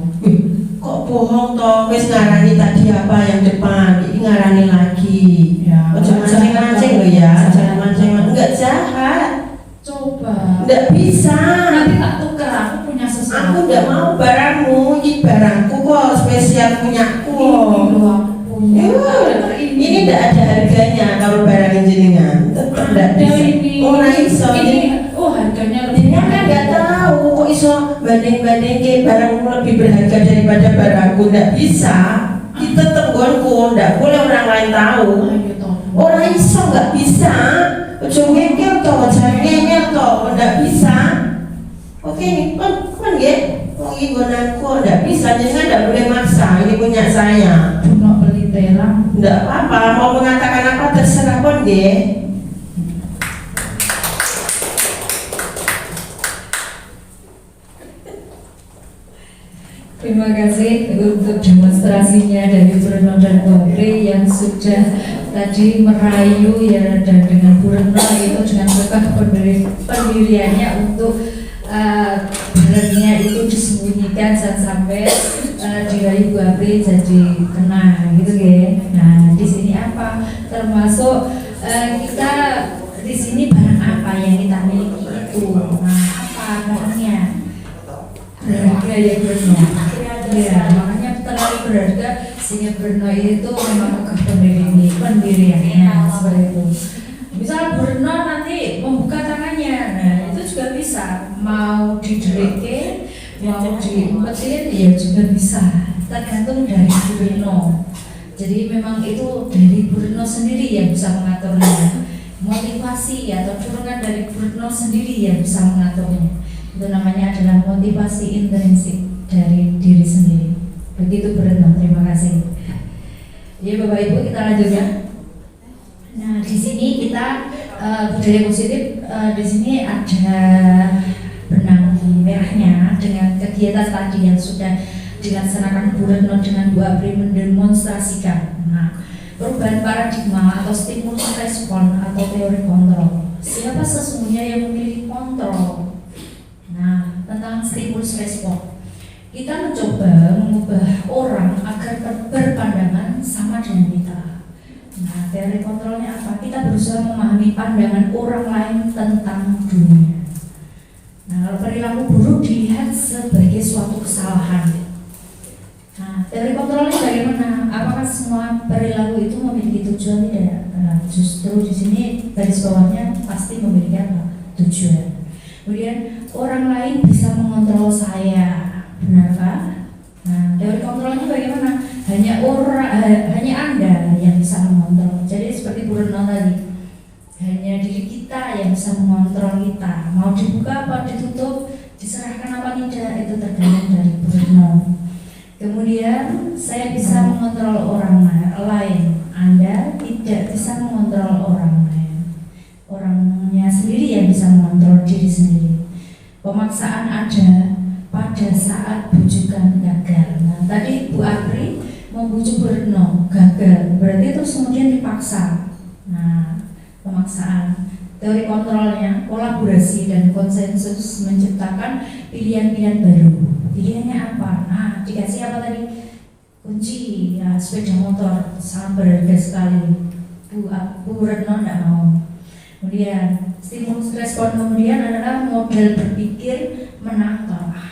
Kok bohong toh, wis ngarani tadi apa yang depan, ini ngarani lagi. Ya, Jangan mancing-mancing lo ya, jangan mancing-mancing. Enggak jahat. Coba. Enggak bisa. Nanti tak tukar, aku punya sesuatu. Aku enggak mau barangmu, ini barangku kok, spesial punyaku. Ini loh aku punya. Ini enggak ada harganya kalau barang jenengan. Tetap enggak bisa. Orang iso ini. Oh, harganya lebih. Jenengan kan enggak tahu kok iso banding-banding ke barangmu lebih berharga daripada barangku. Enggak bisa. Kita tenggonku, enggak boleh orang lain tahu. Ayo toh. Orang iso enggak bisa. Ojo ngengkel toh, jangan ngengkel toh, enggak bisa. Oke nih, kan nggih? Wong iki gonanku enggak bisa, jenengan enggak boleh maksa, ini punya saya. Cuma beli telang. Enggak apa-apa, mau mengatakan apa terserah pun nggih. Terima kasih untuk demonstrasinya dari Bruno dan Babri yang sudah tadi merayu ya, dan dengan Bruno itu dengan kekeh pendiriannya untuk barangnya itu disembunyikan jangan sampai diraih Bu Apri jadi kena gitu ya. Nah di sini apa termasuk kita di sini barang apa yang kita miliki itu, nah apa barangnya berharga ya Bruno ya, makanya terlalu berharga sehingga Bruno itu memang pendiriannya seperti itu. Misal Bruno nanti membuka tangannya, nah itu juga bisa, mau didereke, mau diumpetin ya juga bisa, tergantung dari Bruno. Jadi memang itu dari Bruno sendiri yang bisa mengaturnya, motivasi atau dorongan dari Bruno sendiri yang bisa mengaturnya. Itu namanya adalah motivasi intrinsik dari diri sendiri. Begitu Bruno, terima kasih. Ya Bapak Ibu, kita lanjut ya. Nah di sini kita budaya positif, di sini ada benang merahnya dengan kegiatan tadi yang sudah dilaksanakan Bu Retno dengan Bu Apri mendemonstrasikan. Nah, perubahan paradigma atau stimulus respon atau teori kontrol. Siapa sesungguhnya yang memiliki kontrol? Nah, tentang stimulus respon, kita mencoba mengubah orang agar berpandangan sama dengan kita. Nah, teori kontrolnya apa? Kita berusaha memahami pandangan orang lain tentang dunia. Nah, kalau perilaku buruk dilihat sebagai suatu kesalahan. Nah, teori kontrolnya bagaimana? Apakah semua perilaku itu memiliki tujuan? Tidak. Nah, justru di sini garis bawahnya pasti memiliki apa? Tujuan. Kemudian orang lain bisa mengontrol saya, benarkah? Nah, teori kontrolnya bagaimana? Hanya Anda yang bisa mengontrol. Jadi seperti Bu Retno tadi, hanya diri kita yang bisa mengontrol kita. Mau dibuka apa ditutup, diserahkan apa tidak, itu tergantung dari Bu Retno. Kemudian saya bisa mengontrol orang lain, Anda tidak bisa mengontrol orang lain. Orangnya sendiri yang bisa mengontrol diri sendiri. Pemaksaan ada pada saat bujukan gagal. Nah tadi Bu Apri membujuk Bu Retno gagal, berarti terus kemudian dipaksa. Nah pemaksaan, teori kontrolnya kolaborasi dan konsensus menciptakan pilihan-pilihan baru. Pilihannya apa? Nah dikasih apa tadi? Kunci ya, sepeda motor sangat berharga sekali. Bu Retno tidak mau. Kemudian stimulus respon kemudian adalah model berpikir menang kalah.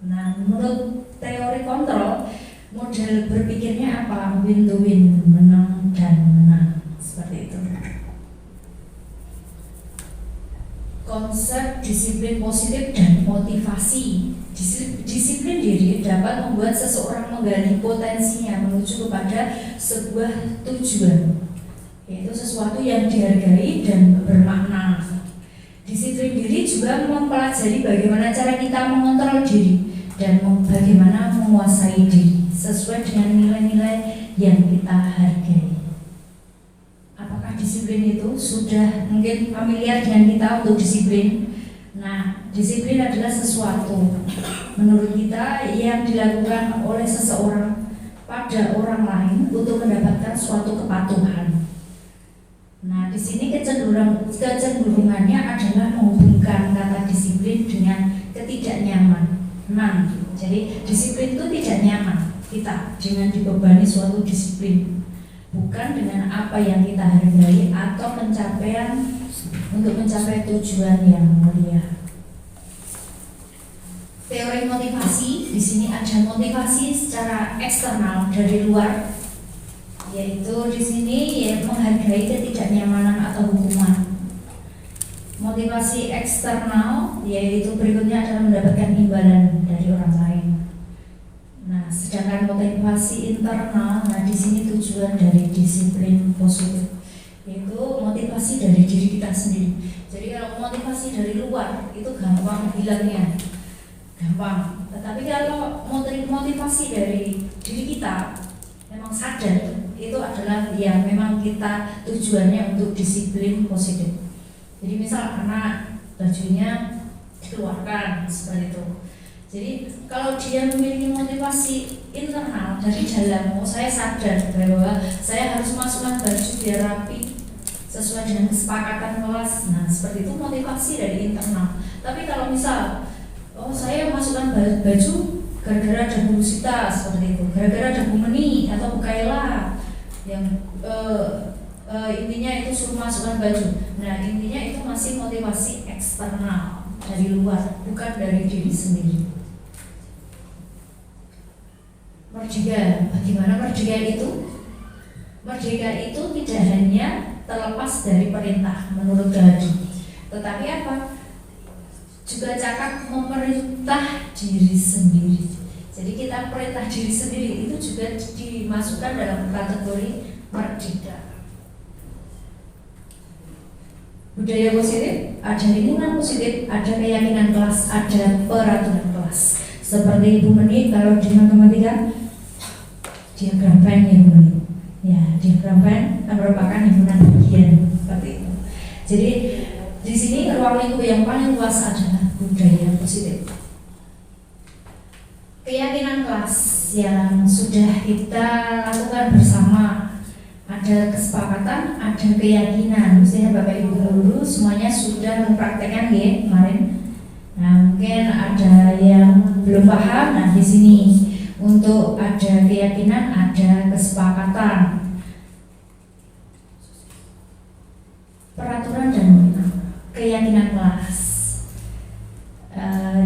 Nah menurut teori kontrol, model berpikirnya apa? Win to win, menang dan menang, seperti itu. Konsep disiplin positif dan motivasi. Disiplin diri dapat membuat seseorang menggali potensinya menuju kepada sebuah tujuan, yaitu sesuatu yang dihargai dan bermakna. Disiplin diri juga mempelajari bagaimana cara kita mengontrol diri dan bagaimana menguasai diri sesuai dengan nilai-nilai yang kita hargai. Apakah disiplin itu sudah mungkin familiar dengan kita untuk disiplin? Nah, disiplin adalah sesuatu menurut kita yang dilakukan oleh seseorang pada orang lain untuk mendapatkan suatu kepatuhan. Nah, di sini kecenderungannya adalah menghubungkan kata disiplin dengan ketidaknyaman. Nah, jadi disiplin itu tidak nyaman kita dengan dibebani suatu disiplin, bukan dengan apa yang kita hargai atau pencapaian untuk mencapai tujuan yang mulia. Teori motivasi, di sini ada motivasi secara eksternal dari luar, yaitu di sini ya menghargai ketidaknyamanan atau hukuman. Motivasi eksternal yaitu berikutnya adalah mendapatkan imbalan dari orang lain. Nah, sedangkan motivasi internal, nah di sini tujuan dari disiplin positif, yaitu motivasi dari diri kita sendiri. Jadi kalau motivasi dari luar itu gampang hilangnya, gampang. Tetapi kalau motivasi dari diri kita memang sadar, itu adalah yang memang kita tujuannya untuk disiplin positif. Jadi misal anak bajunya dikeluarkan seperti itu. Jadi kalau dia memiliki motivasi internal dari dalam, saya sadar bahwa saya harus masukkan baju biar rapi sesuai dengan kesepakatan kelas. Nah seperti itu motivasi dari internal. Tapi kalau misal oh saya masukkan baju gara-gara ada Bu Sita seperti itu, gara-gara ada Bu Meni atau Bu Kaila yang intinya itu suruh masukkan baju. Nah intinya itu masih motivasi eksternal dari luar, bukan dari diri sendiri. Merdeka, bagaimana merdeka itu? Merdeka itu tidak hanya terlepas dari perintah menurut Gandhi, tetapi apa? Juga cakap memerintah diri sendiri. Jadi kita perintah diri sendiri itu juga dimasukkan dalam kategori merdeka. Budaya positif, ada lingkungan positif, ada keyakinan kelas, ada peraturan kelas. Seperti Ibu Meni, kalau di matematika diagram Venn ya Bu Meni. Ya, diagram Venn merupakan himpunan bagian seperti itu. Jadi di sini ruang lingkup yang paling luas adalah budaya positif. Keyakinan kelas yang sudah kita lakukan bersama, ada kesepakatan, ada keyakinan. Misalnya Bapak Ibu guru semuanya sudah mempraktekkan ya kemarin. Nah mungkin ada yang belum paham. Nah di sini untuk ada keyakinan, ada kesepakatan, peraturan dan keyakinan kelas.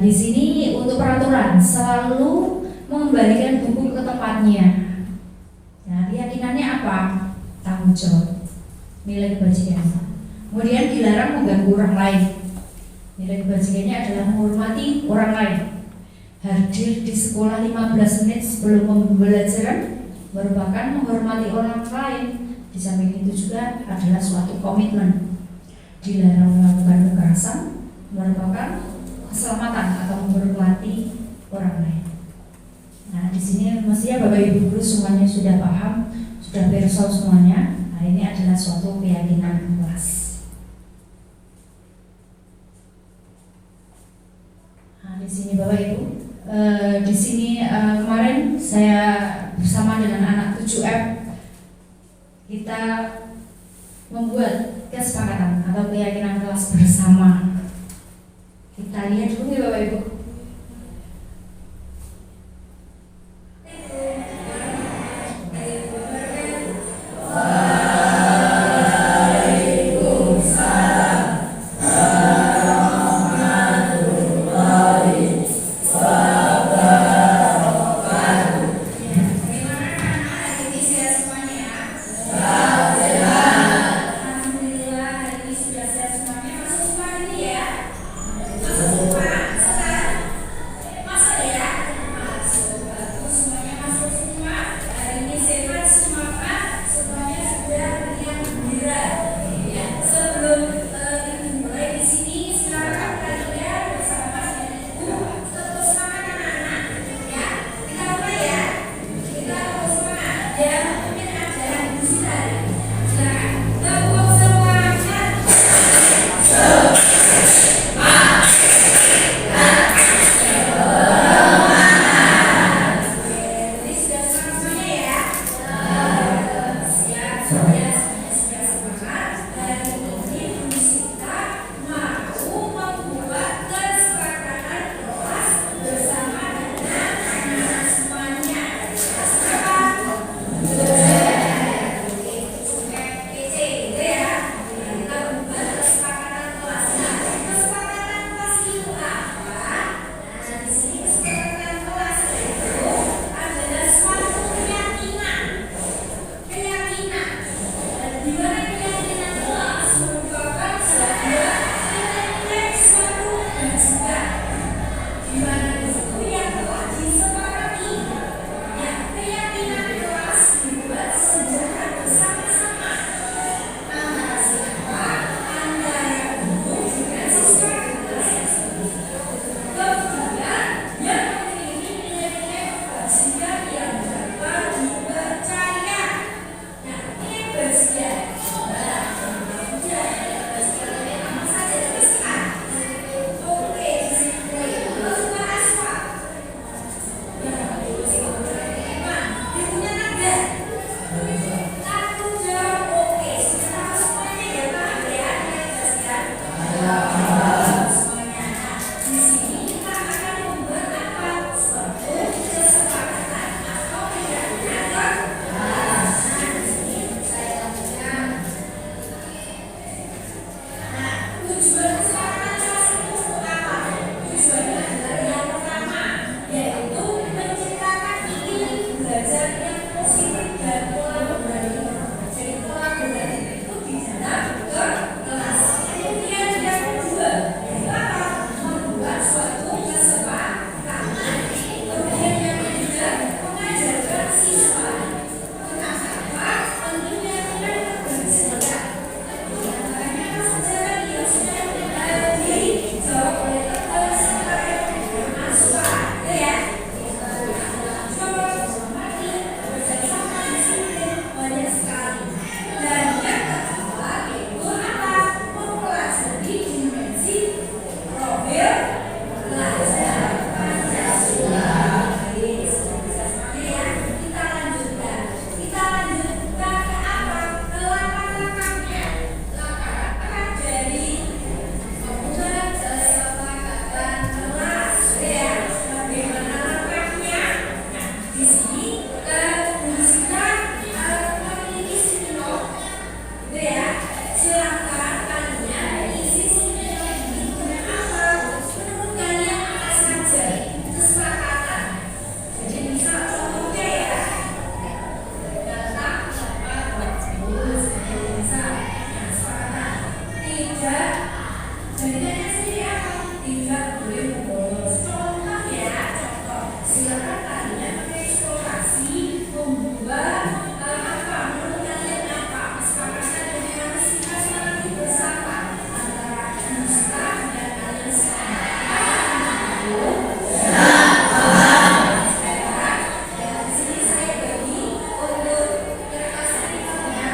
Di sini untuk peraturan selalu mengembalikan buku ke tempatnya. Nah, keyakinannya apa? Tanggung jawab, nilai kebajikan. Kemudian dilarang mengganggu orang lain. Nilai kebajikannya adalah menghormati orang lain. Hadir di sekolah 15 menit sebelum pembelajaran merupakan menghormati orang lain. Di samping itu juga adalah suatu komitmen. Dilarang melakukan kekerasan merupakan keselamatan atau menghormati orang lain. Nah, di sini mestinya Bapak Ibu guru semuanya sudah paham, sudah perso semuanya. Nah, ini adalah suatu keyakinan kelas. Nah, di sini Bapak Ibu, di sini kemarin saya bersama dengan anak 7F kita membuat kesepakatan atau keyakinan kelas bersama. Kita lihat dulu ya Bapak Ibu. Alhamdulillah hari ini sudah sehat semuanya. Masuk sekolah ini ya. Masuk sekolah sekarang. tidak, jadikannya sendiri apa? Tidak boleh membolos. Contoh ya, contoh. Silakan kalian mengeksplorasi, membuat apa? Menurut kalian apa? Kesepakatan dengan masing-masing bersama antara Ustaz dan kalian sama. Dari sini saya bagi untuk kertas ceritanya.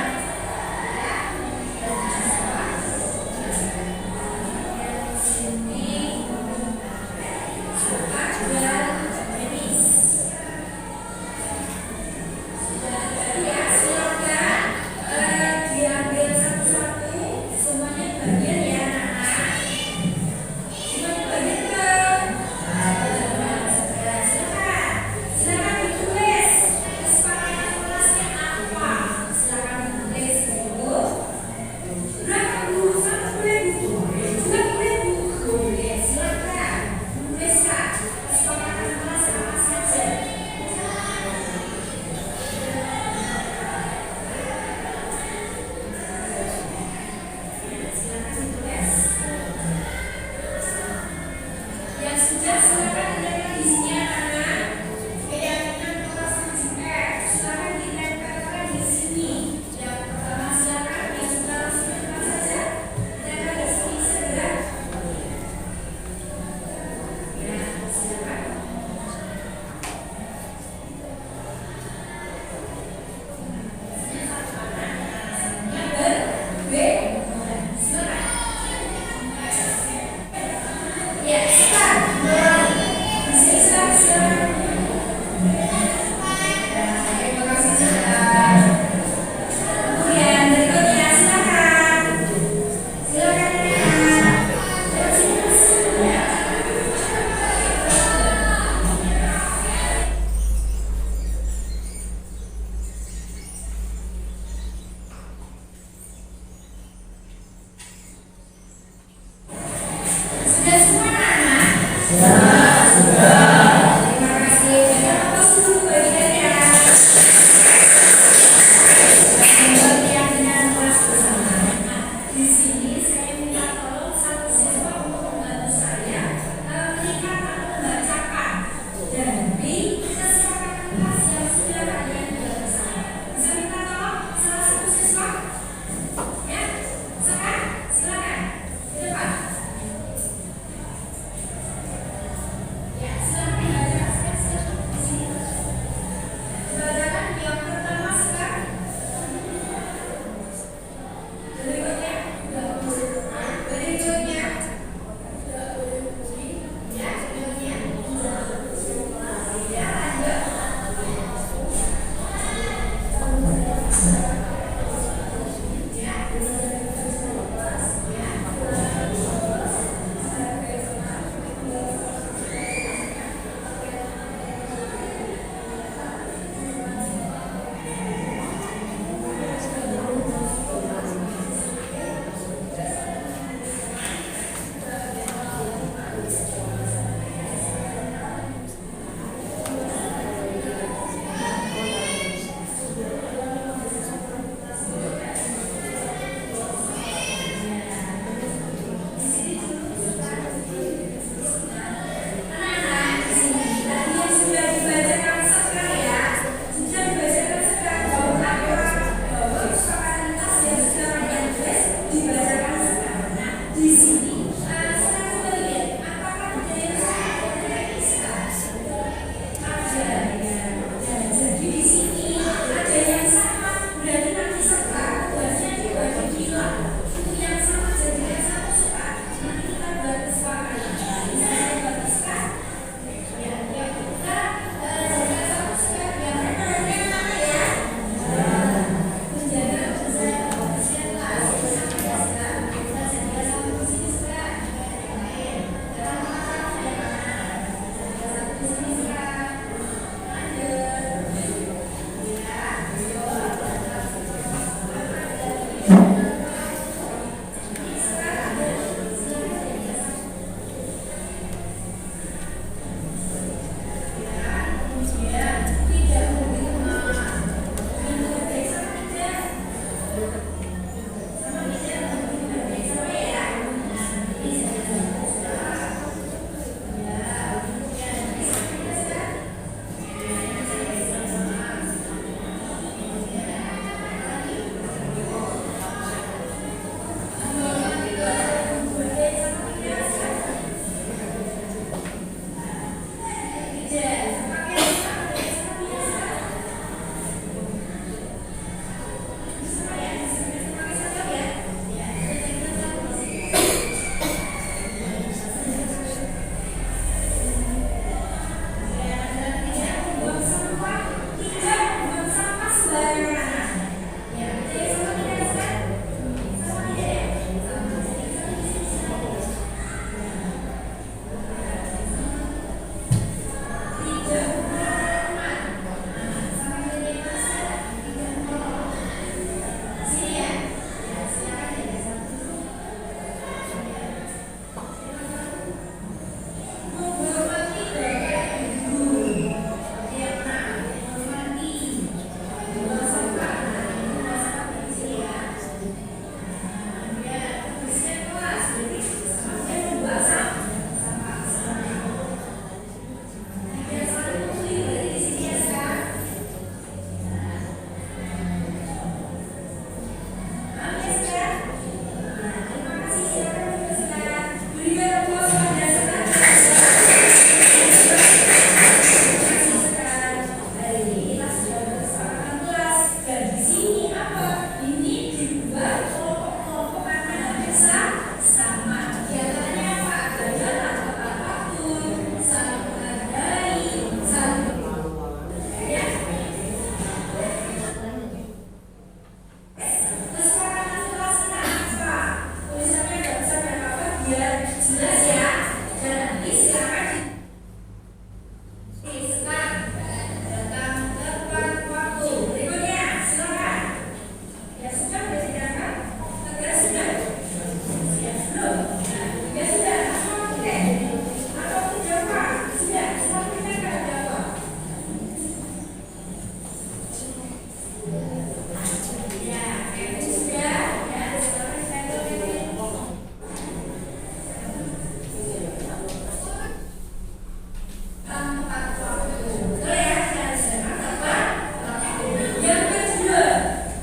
Biar puasanya senang. Hari ini kita sudah bersama kelas dan di sini apa? Ini dibuat kelompok-kelompok makanan desa sama kegiatannya apa? Adalah tepat waktu, saling menghargai, saling ya. Kesepakatan kelasnya apa? Tulisannya nggak bisa apa-apa biar jelas ya. Dan nanti silakan sekarang datang tepat waktu. Berikutnya silakan. Ya sudah disediakan. Tegas sudah. Ya belum. Ya sudah. Oke. Atau tidak Pak? Sudah. Selalu kita jawab. Ya, itu sudah. Ya, sekarang saya tulis. Tempat waktu. Betul ya, saya senang tepat waktu. Yang kedua,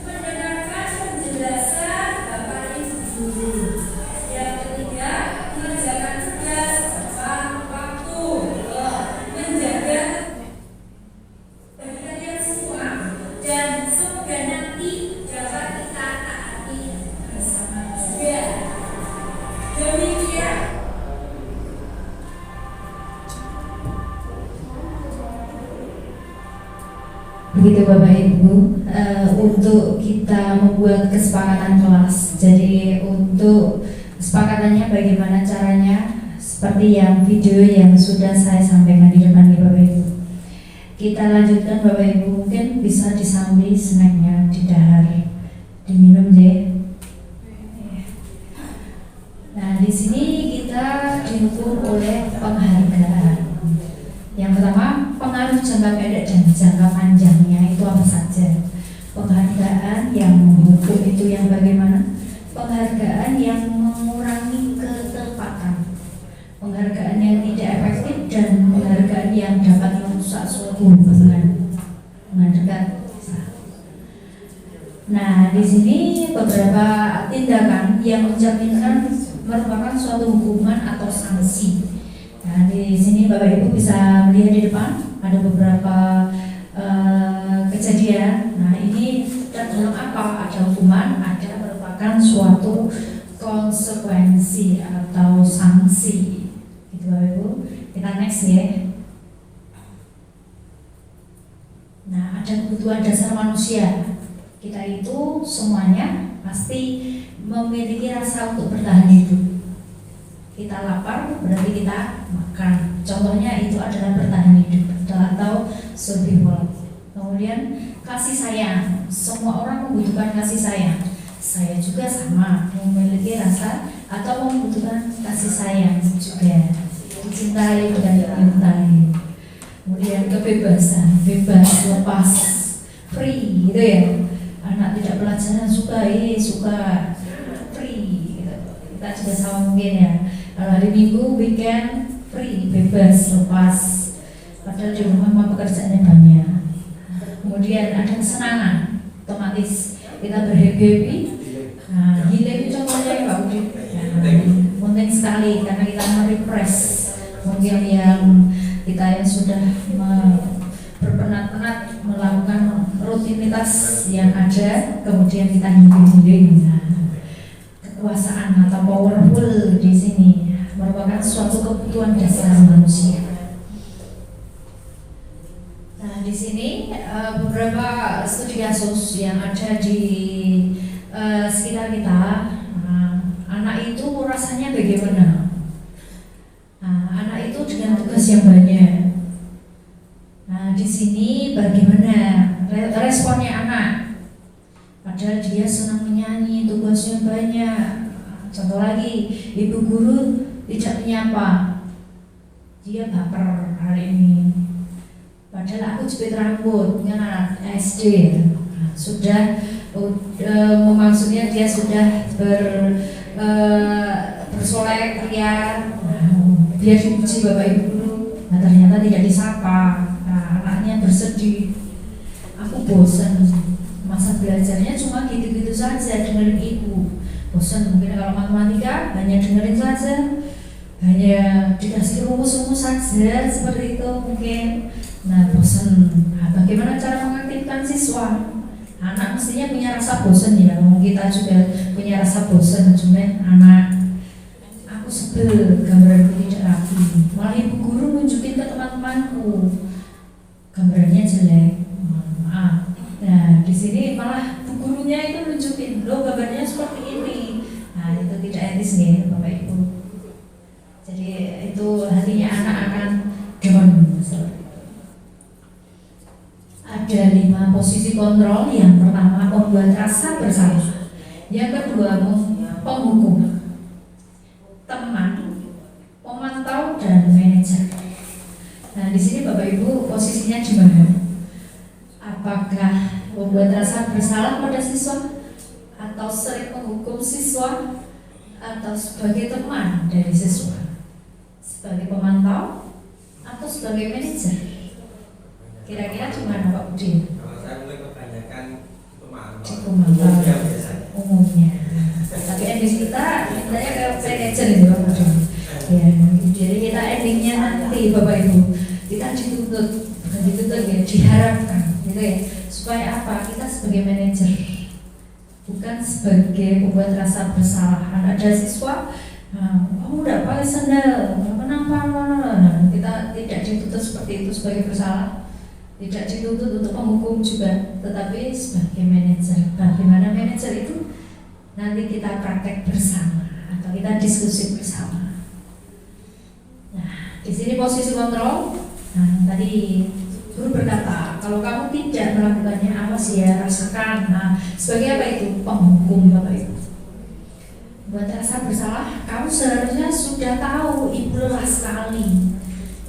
mendengarkan penjelasan Bapak Ibu guru. Yang ketiga, mengerjakan tugas tepat waktu. Menjaga bagi kalian semua dan semoga nanti dapat kita taati bersama juga. Demikian. Begitu Bapak Ibu, untuk kita membuat kesepakatan kelas. Jadi untuk kesepakatannya bagaimana caranya, seperti yang video yang sudah saya sampaikan di depan Bapak Ibu. Kita lanjutkan Bapak Ibu, mungkin bisa disambi snacknya, didahar, diminum ya. Nah di sini kita didukung oleh penghargaan. Yang pertama, pengaruh jangka pendek dan jangka panjangnya itu apa saja? Penghargaan yang menghukum itu yang bagaimana? Penghargaan yang mengurangi ketepatan, penghargaan yang tidak efektif, dan penghargaan yang dapat merusak suatu hubungan dengan dekat. Nah, di sini beberapa tindakan yang mencerminkan merupakan suatu hukuman atau sanksi. Nah, di sini Bapak Ibu bisa melihat di depan ada beberapa kejadian. Nah, ini tergolong apa? Ada hukuman, ada merupakan suatu konsekuensi atau sanksi. Gitu Bapak Ibu. Kita next ya. Nah, ada kebutuhan dasar manusia. Kita itu semuanya pasti memiliki rasa untuk bertahan hidup. Kita lapar berarti kita makan. Contohnya itu adalah bertahan hidup atau survival. Kemudian kasih sayang. Semua orang membutuhkan kasih sayang. Saya juga sama memiliki rasa atau membutuhkan kasih sayang juga. Dicintai dan dimintai. Kemudian kebebasan, bebas, lepas, free gitu ya. Anak tidak pelajaran suka free gitu. Kita juga sama mungkin ya. Kalau hari Minggu weekend free, bebas, lepas. Padahal di rumah mah pekerjaannya banyak. Kemudian ada kesenangan, otomatis kita berhappy. Nah, healing contohnya Pak Udin. Penting sekali karena kita merefresh. Mungkin yang kita yang sudah berpenat-penat melakukan rutinitas yang ada, kemudian kita healing. Kekuasaan atau powerful di sini merupakan suatu kebutuhan dasar manusia. Nah, di sini beberapa studi kasus yang ada di sekitar kita. Anak itu rasanya bagaimana? Anak itu dengan tugas yang banyak. Nah, di sini bagaimana responnya anak? Padahal dia senang menyanyi, tugasnya banyak. Contoh lagi, ibu guru tidak menyapa, dia baper hari ini. Padahal aku jepit rambut dengan anak SD, sudah maksudnya dia sudah bersolek ria, biar dipuji bapak ibu guru. Nah, ternyata tidak disapa. Nah, anaknya bersedih. Aku bosan, masa belajarnya cuma gitu-gitu saja dengerin ibu. Bosan mungkin kalau matematika hanya dengerin saja. hanya dikasih rumus-rumus saja seperti itu mungkin. Nah, bosan. Nah, bagaimana cara mengaktifkan siswa? Anak mestinya punya rasa bosan ya. Kita juga punya rasa bosan, cuman anak aku sebel gambaranku tidak rapi. Malah ibu guru nunjukin ke teman-temanku gambarnya jelek. Maaf. Nah, di sini malah bu gurunya itu nunjukin, loh gambarnya seperti ini. Nah, itu tidak etis nih, Bapak Ibu. Jadi itu hatinya anak akan down seperti itu. Ada 5 posisi kontrol. Yang pertama, membuat rasa bersalah. Yang kedua, penghukum, teman, pemantau, dan manajer. Nah, di sini Bapak Ibu posisinya di mana? Apakah membuat rasa bersalah pada siswa, atau sering menghukum siswa, atau sebagai teman dari siswa, sebagai pemantau, atau sebagai manajer? Kira-kira di mana Pak Budi? Kalau saya mulai kebanyakan Di pemantau biasanya. umumnya. Tapi ending kita sebenarnya ke manajer itu Pak Budi. Ya, jadi kita endingnya nanti Bapak Ibu kita dituntut, bukan dituntut ya, diharapkan gitu ya, supaya apa? Kita sebagai manajer, bukan sebagai pembuat rasa bersalah. Ada siswa, kamu udah pakai sandal, kenapa? Nah, kita tidak dituntut seperti itu sebagai bersalah, tidak dituntut untuk menghukum juga, tetapi sebagai manajer. Bagaimana manajer itu nanti kita praktek bersama atau kita diskusi bersama. Nah, di sini posisi kontrol. Nah, tadi guru berkata, kalau kamu tidak melakukannya, awas ya, rasakan. Nah, sebagai apa itu? Penghukum, Bapak Ibu. Buat rasa bersalah, kamu seharusnya sudah tahu ibu lelah sekali.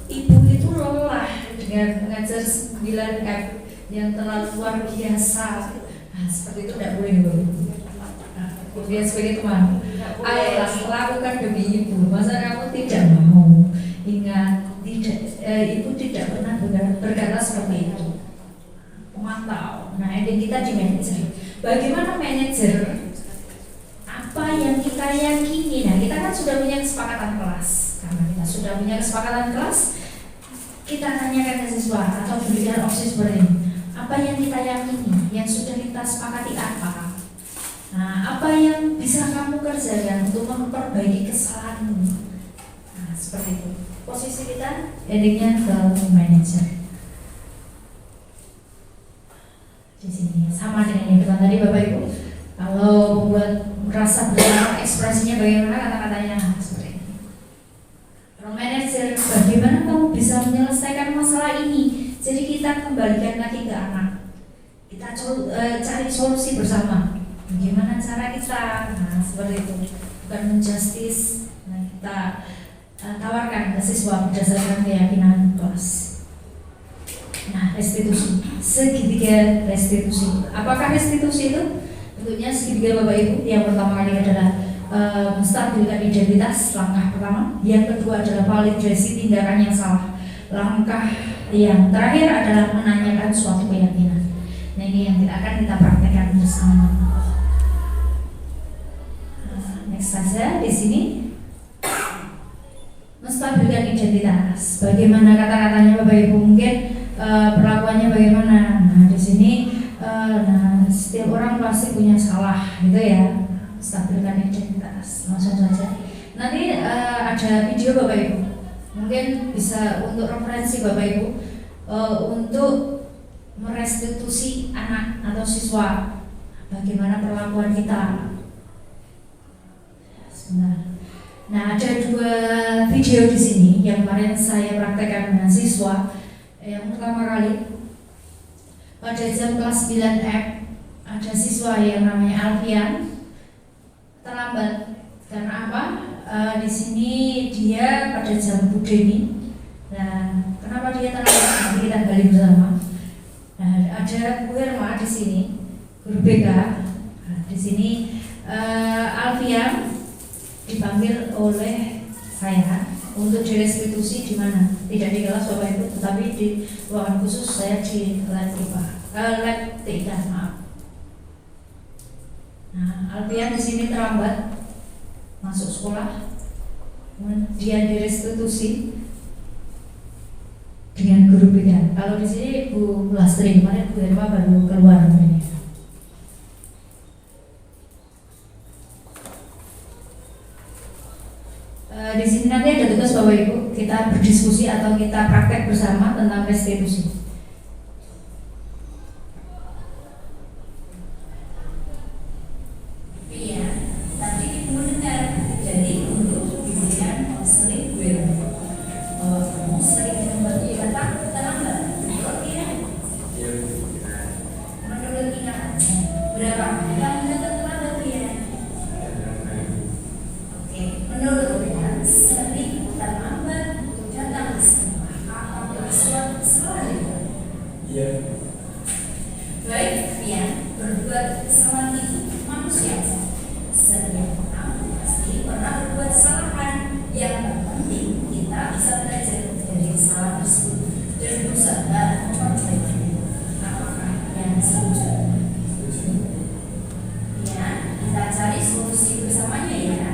Ibu itu lelah dengan mengajar 9 F yang terlalu luar biasa. Nah, seperti itu tidak boleh, Bapak Ibu. Kemudian sebagai teman, ayolah lakukan demi ibu. Masa kamu tidak mau? Ingat, ibu tidak pernah berkata seperti itu. Pemantau. Nah, ending kita di manajer. Bagaimana manajer? Apa yang kita yakini? Nah, kita kan sudah punya kesepakatan kelas. Karena kita sudah punya kesepakatan kelas, kita tanyakan ke siswa atau berikan opsi seperti ini. Apa yang kita yakini? Yang sudah kita sepakati apa? Nah, apa yang bisa kamu kerjakan untuk memperbaiki kesalahanmu? Nah, seperti itu. Posisi kita endingnya ke manajer. Di sini sama dengan yang kita tadi Bapak Ibu. Kalau membuat merasa bersalah, ekspresinya bagaimana, kata-katanya seperti ini. Kalau manajer, bagaimana kamu bisa menyelesaikan masalah ini? Jadi kita kembalikan lagi ke anak. Kita cari solusi bersama. Bagaimana cara kita? Nah, seperti itu. Bukan menjustice. Nah, kita tawarkan ke siswa berdasarkan keyakinan kelas. Nah, restitusi, segitiga restitusi. Apakah restitusi itu? Bentuknya segitiga Bapak Ibu. Yang pertama kali adalah menstabilkan identitas, langkah pertama. Yang kedua adalah validasi tindakan yang salah. Langkah yang terakhir adalah menanyakan suatu keyakinan. Nah, ini yang akan kita praktekkan bersama. Next saja di sini. Menstabilkan identitas. Bagaimana kata-katanya Bapak Ibu? Mungkin perlakuannya bagaimana? Nah, di sini setiap orang pasti punya salah, gitu ya. Stabilkan identitas. Langsung saja. Nanti ada video Bapak Ibu. Mungkin bisa untuk referensi Bapak Ibu untuk merestitusi anak atau siswa. Bagaimana perlakuan kita? Sebentar. Nah, ada 2 video di sini yang kemarin saya praktekkan dengan siswa. Yang pertama kali pada jam kelas 9F ada siswa yang namanya Alfian terlambat. Karena apa? Di sini dia pada jam Budeni. Nah, kenapa dia terlambat? Nanti kita gali bersama. Nah, ada Bu Herma di sini, guru BK. Nah, di sini Alfian dipanggil oleh saya untuk direstitusi di mana? Tidak di kelas Bapak Ibu, tetapi di ruangan khusus saya di lab IPA, lab TK, maaf. Nah, Alfian di sini terlambat masuk sekolah kemudian direstitusi dengan guru BK. Kalau di sini Bu Lastri, kemarin Bu Herma baru keluar namanya. Di sini nanti ada tugas Bapak Ibu, kita berdiskusi atau kita praktek bersama tentang restitusi. Iya, tadi ibu dengar. Jadi untuk pemberian konseling gue, kamu sering membantu datang terlambat. Oke ya? Menurut ingatanmu berapa kali kamu datang terlambat ya? Oke, menurut Rian sering terlambat untuk datang ke sekolah atau suatu sekolah. Iya. Baik, Rian berbuat kesalahan itu manusia. Setiap orang pasti pernah berbuat kesalahan. Yang terpenting kita bisa belajar dari kesalahan tersebut dan berusaha memperbaiki. Apakah yang setuju? Ya, kita cari solusi bersamanya ya.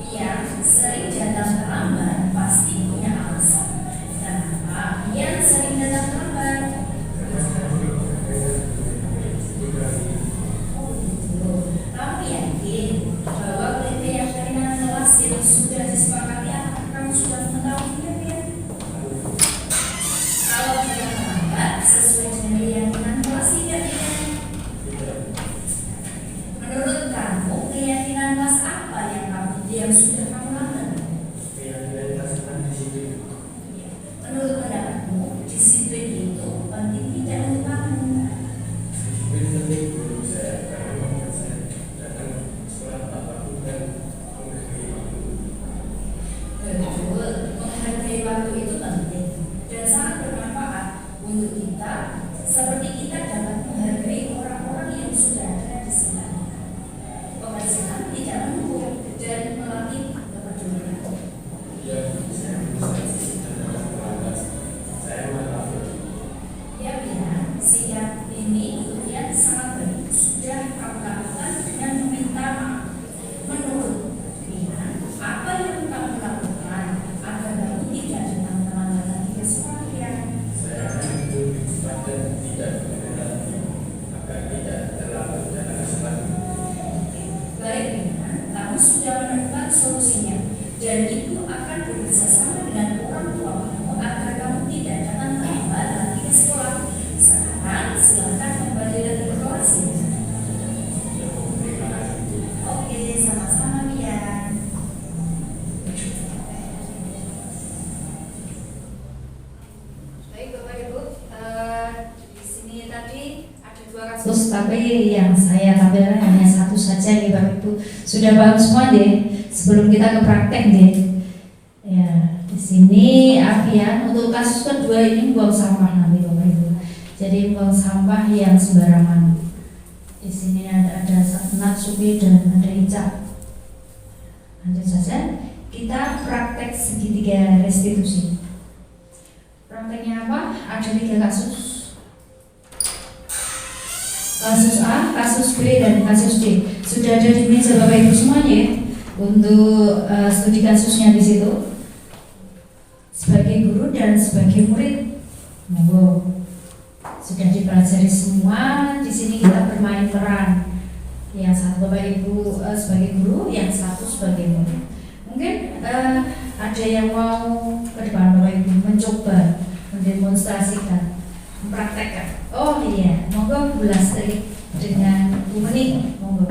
Yang sering datang terlambat pasti punya alasan. Kenapa yang sering datang terlambat? Kamu yakin bahwa kriteria keyakinan kelas yang sudah disepakati apakah kamu sudah mengetahuinya ya? Kalau tidak terlambat sesuai dengan keyakinan kelas tidak ya? Menurut kamu keyakinan kelas apa yang sudah kamu lakukan? Menurut pendapatmu disiplin itu penting tidak untuk kamu? Betul, menghargai waktu itu penting dan sangat bermanfaat untuk kita, seperti kita dapat menghargai orang-orang yang sudah ada di sekitar kita. Pekerjaan tidak menunggu dan melatih kepedulian. Ya Bian, sikap ini untuk yang sangat baik sudah kamu lakukan dengan meminta maaf. Menurut Bian, apa yang kamu lakukan agar kamu tidak datang terlambat lagi ke sekolah ya? Baik Bian, kamu sudah menemukan solusinya dan itu akan bekerja sama dengan orang tua kamu agar kamu tidak datang terlambat lagi ke sekolah. Sekarang silakan kembali lagi ke kelas ya. Oke, sama-sama Bian. Baik Bapak Ibu, di sini tadi ada 2 kasus, tapi yang saya tampilkan hanya satu saja nih Bapak Ibu. Sudah paham semua deh sebelum kita ke praktek deh. Ya, di sini Afian untuk kasus kedua ini buang sampah nanti Bapak Ibu. Jadi buang sampah yang sembarangan. Di sini ada Natsuki dan ada Ica. Lanjut saja, kita praktek segitiga restitusi. Prakteknya apa? Ada 3 kasus. Kasus A, kasus B, dan kasus D. Sudah ada di meja Bapak Ibu semuanya ya, untuk studi kasusnya di situ. Sebagai guru dan sebagai murid, monggo. Sudah dipelajari semua. Di sini kita bermain peran. Yang satu Bapak Ibu sebagai guru, yang satu sebagai murid. Mungkin ada yang mau ke depan Bapak Ibu mencoba mendemonstrasikan, mempraktekkan. Oh iya, monggo Bu Lastri dengan Bu Meni, monggo.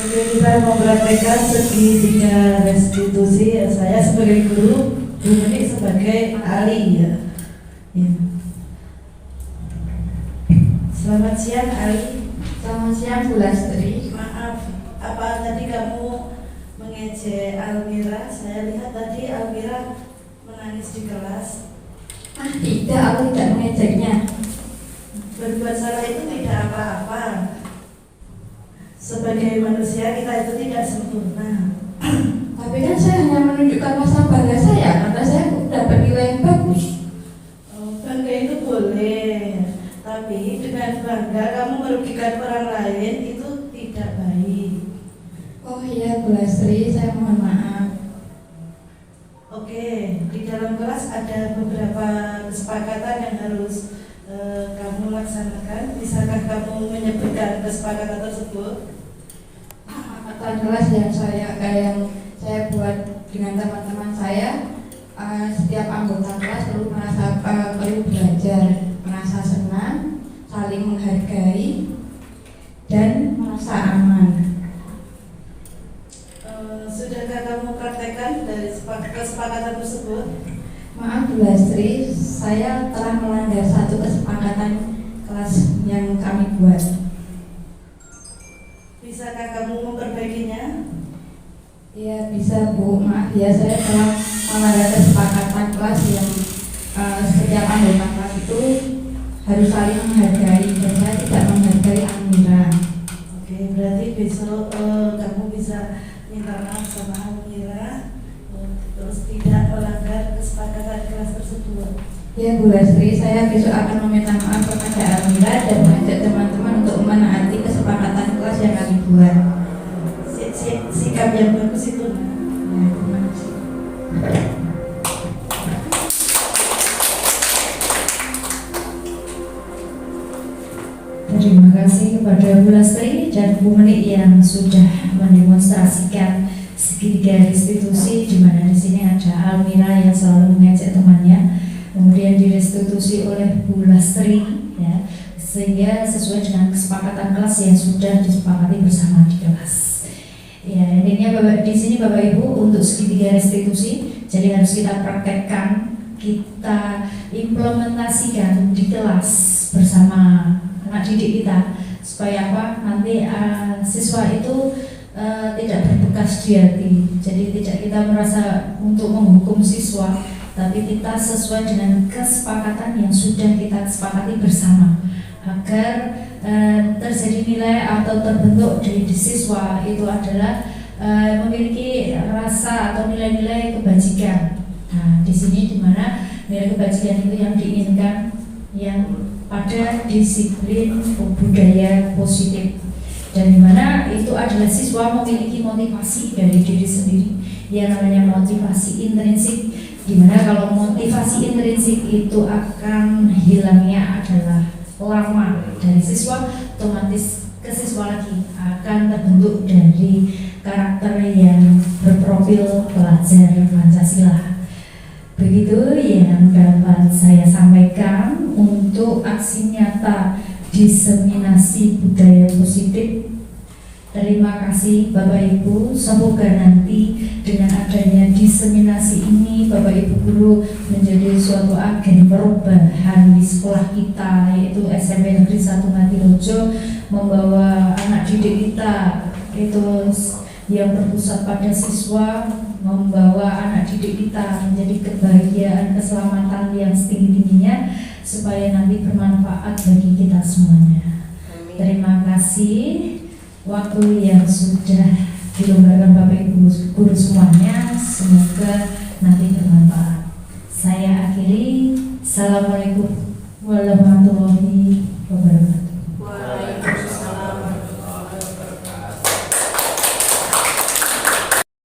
Oke, kita mempraktekkan segitiga restitusi. Saya sebagai guru, Bu Meni sebagai ahli ya. Selamat siang Ali. Selamat siang Bu Lastri. Maaf, apa tadi kamu mengejek Almira? Saya lihat tadi Almira menangis di kelas. Tidak, aku tidak mengejeknya. berbuat salah itu tidak apa-apa. Sebagai manusia kita itu tidak sempurna. Tapi kan saya hanya menunjukkan masa bangga saya karena saya dapat nilai yang bagus. Bangga itu boleh, tapi dengan bangga kamu merugikan orang lain itu tidak baik. Oh iya Bu Lastri, saya mohon maaf. Oke, di dalam kelas ada beberapa kesepakatan yang harus kamu laksanakan. Bisakah kamu menyebutkan kesepakatan tersebut? Kesepakatan kelas yang saya buat dengan teman-teman saya, setiap anggota kelas perlu belajar, merasa senang, saling menghargai, dan merasa aman. Sudahkah kamu praktekkan dari kesepakatan tersebut? Maaf Bu Lastri, saya telah melanggar satu kesepakatan kelas yang kami buat. Bisakah kamu memperbaikinya? Ya bisa Bu, maaf ya, saya telah melanggar kesepakatan kelas yang setiap anggota kelas itu harus saling menghargai, dan saya tidak menghargai Amira. Oke, berarti besok kamu bisa minta maaf sama Amira, terus tidak melanggar kesepakatan kelas tersebut. Ya Bu Lastri, saya besok akan meminta maaf kepada Amira dan mengajak teman-teman untuk menaati kesepakatan kelas yang kami buat. Sikap yang bagus itu. Ya, terima kasih. Terima kasih kepada Bu Lastri dan Bu Menik yang sudah mendemonstrasikan segitiga restitusi, di mana di sini ada Almira yang selalu mengajak temannya, kemudian direstitusi oleh Bu Lastri, ya, sehingga sesuai dengan kesepakatan kelas yang sudah disepakati bersama di kelas. Ya, intinya di sini Bapak Ibu untuk segitiga restitusi, jadi harus kita praktekkan, kita implementasikan di kelas bersama anak didik kita, supaya apa? Nanti siswa itu tidak berbekas di hati. Jadi tidak kita merasa untuk menghukum siswa, tapi kita sesuai dengan kesepakatan yang sudah kita sepakati bersama, agar terjadi nilai atau terbentuk di siswa itu adalah memiliki rasa atau nilai-nilai kebajikan. Nah, di sini dimana nilai kebajikan itu yang diinginkan, yang pada disiplin budaya positif, dan dimana itu adalah siswa memiliki motivasi dari diri sendiri yang namanya motivasi intrinsik, dimana kalau motivasi intrinsik itu akan hilangnya adalah lama dari siswa, otomatis ke siswa lagi akan terbentuk dari karakter yang berprofil pelajar Pancasila. Begitu yang dapat saya sampaikan untuk aksi nyata diseminasi budaya positif. Terima kasih Bapak Ibu, semoga nanti dengan adanya diseminasi ini Bapak Ibu guru menjadi suatu agen perubahan di sekolah kita, yaitu SMP Negeri 1 Ngadirejo, membawa anak didik kita itu yang berpusat pada siswa, membawa anak didik kita menjadi kebahagiaan, keselamatan yang setinggi-tingginya, supaya nanti bermanfaat bagi kita semuanya. Terima kasih waktu yang sudah dilonggarkan Bapak Ibu guru semuanya, semoga nanti bermanfaat. Saya akhiri. Assalamualaikum warahmatullahi wabarakatuh.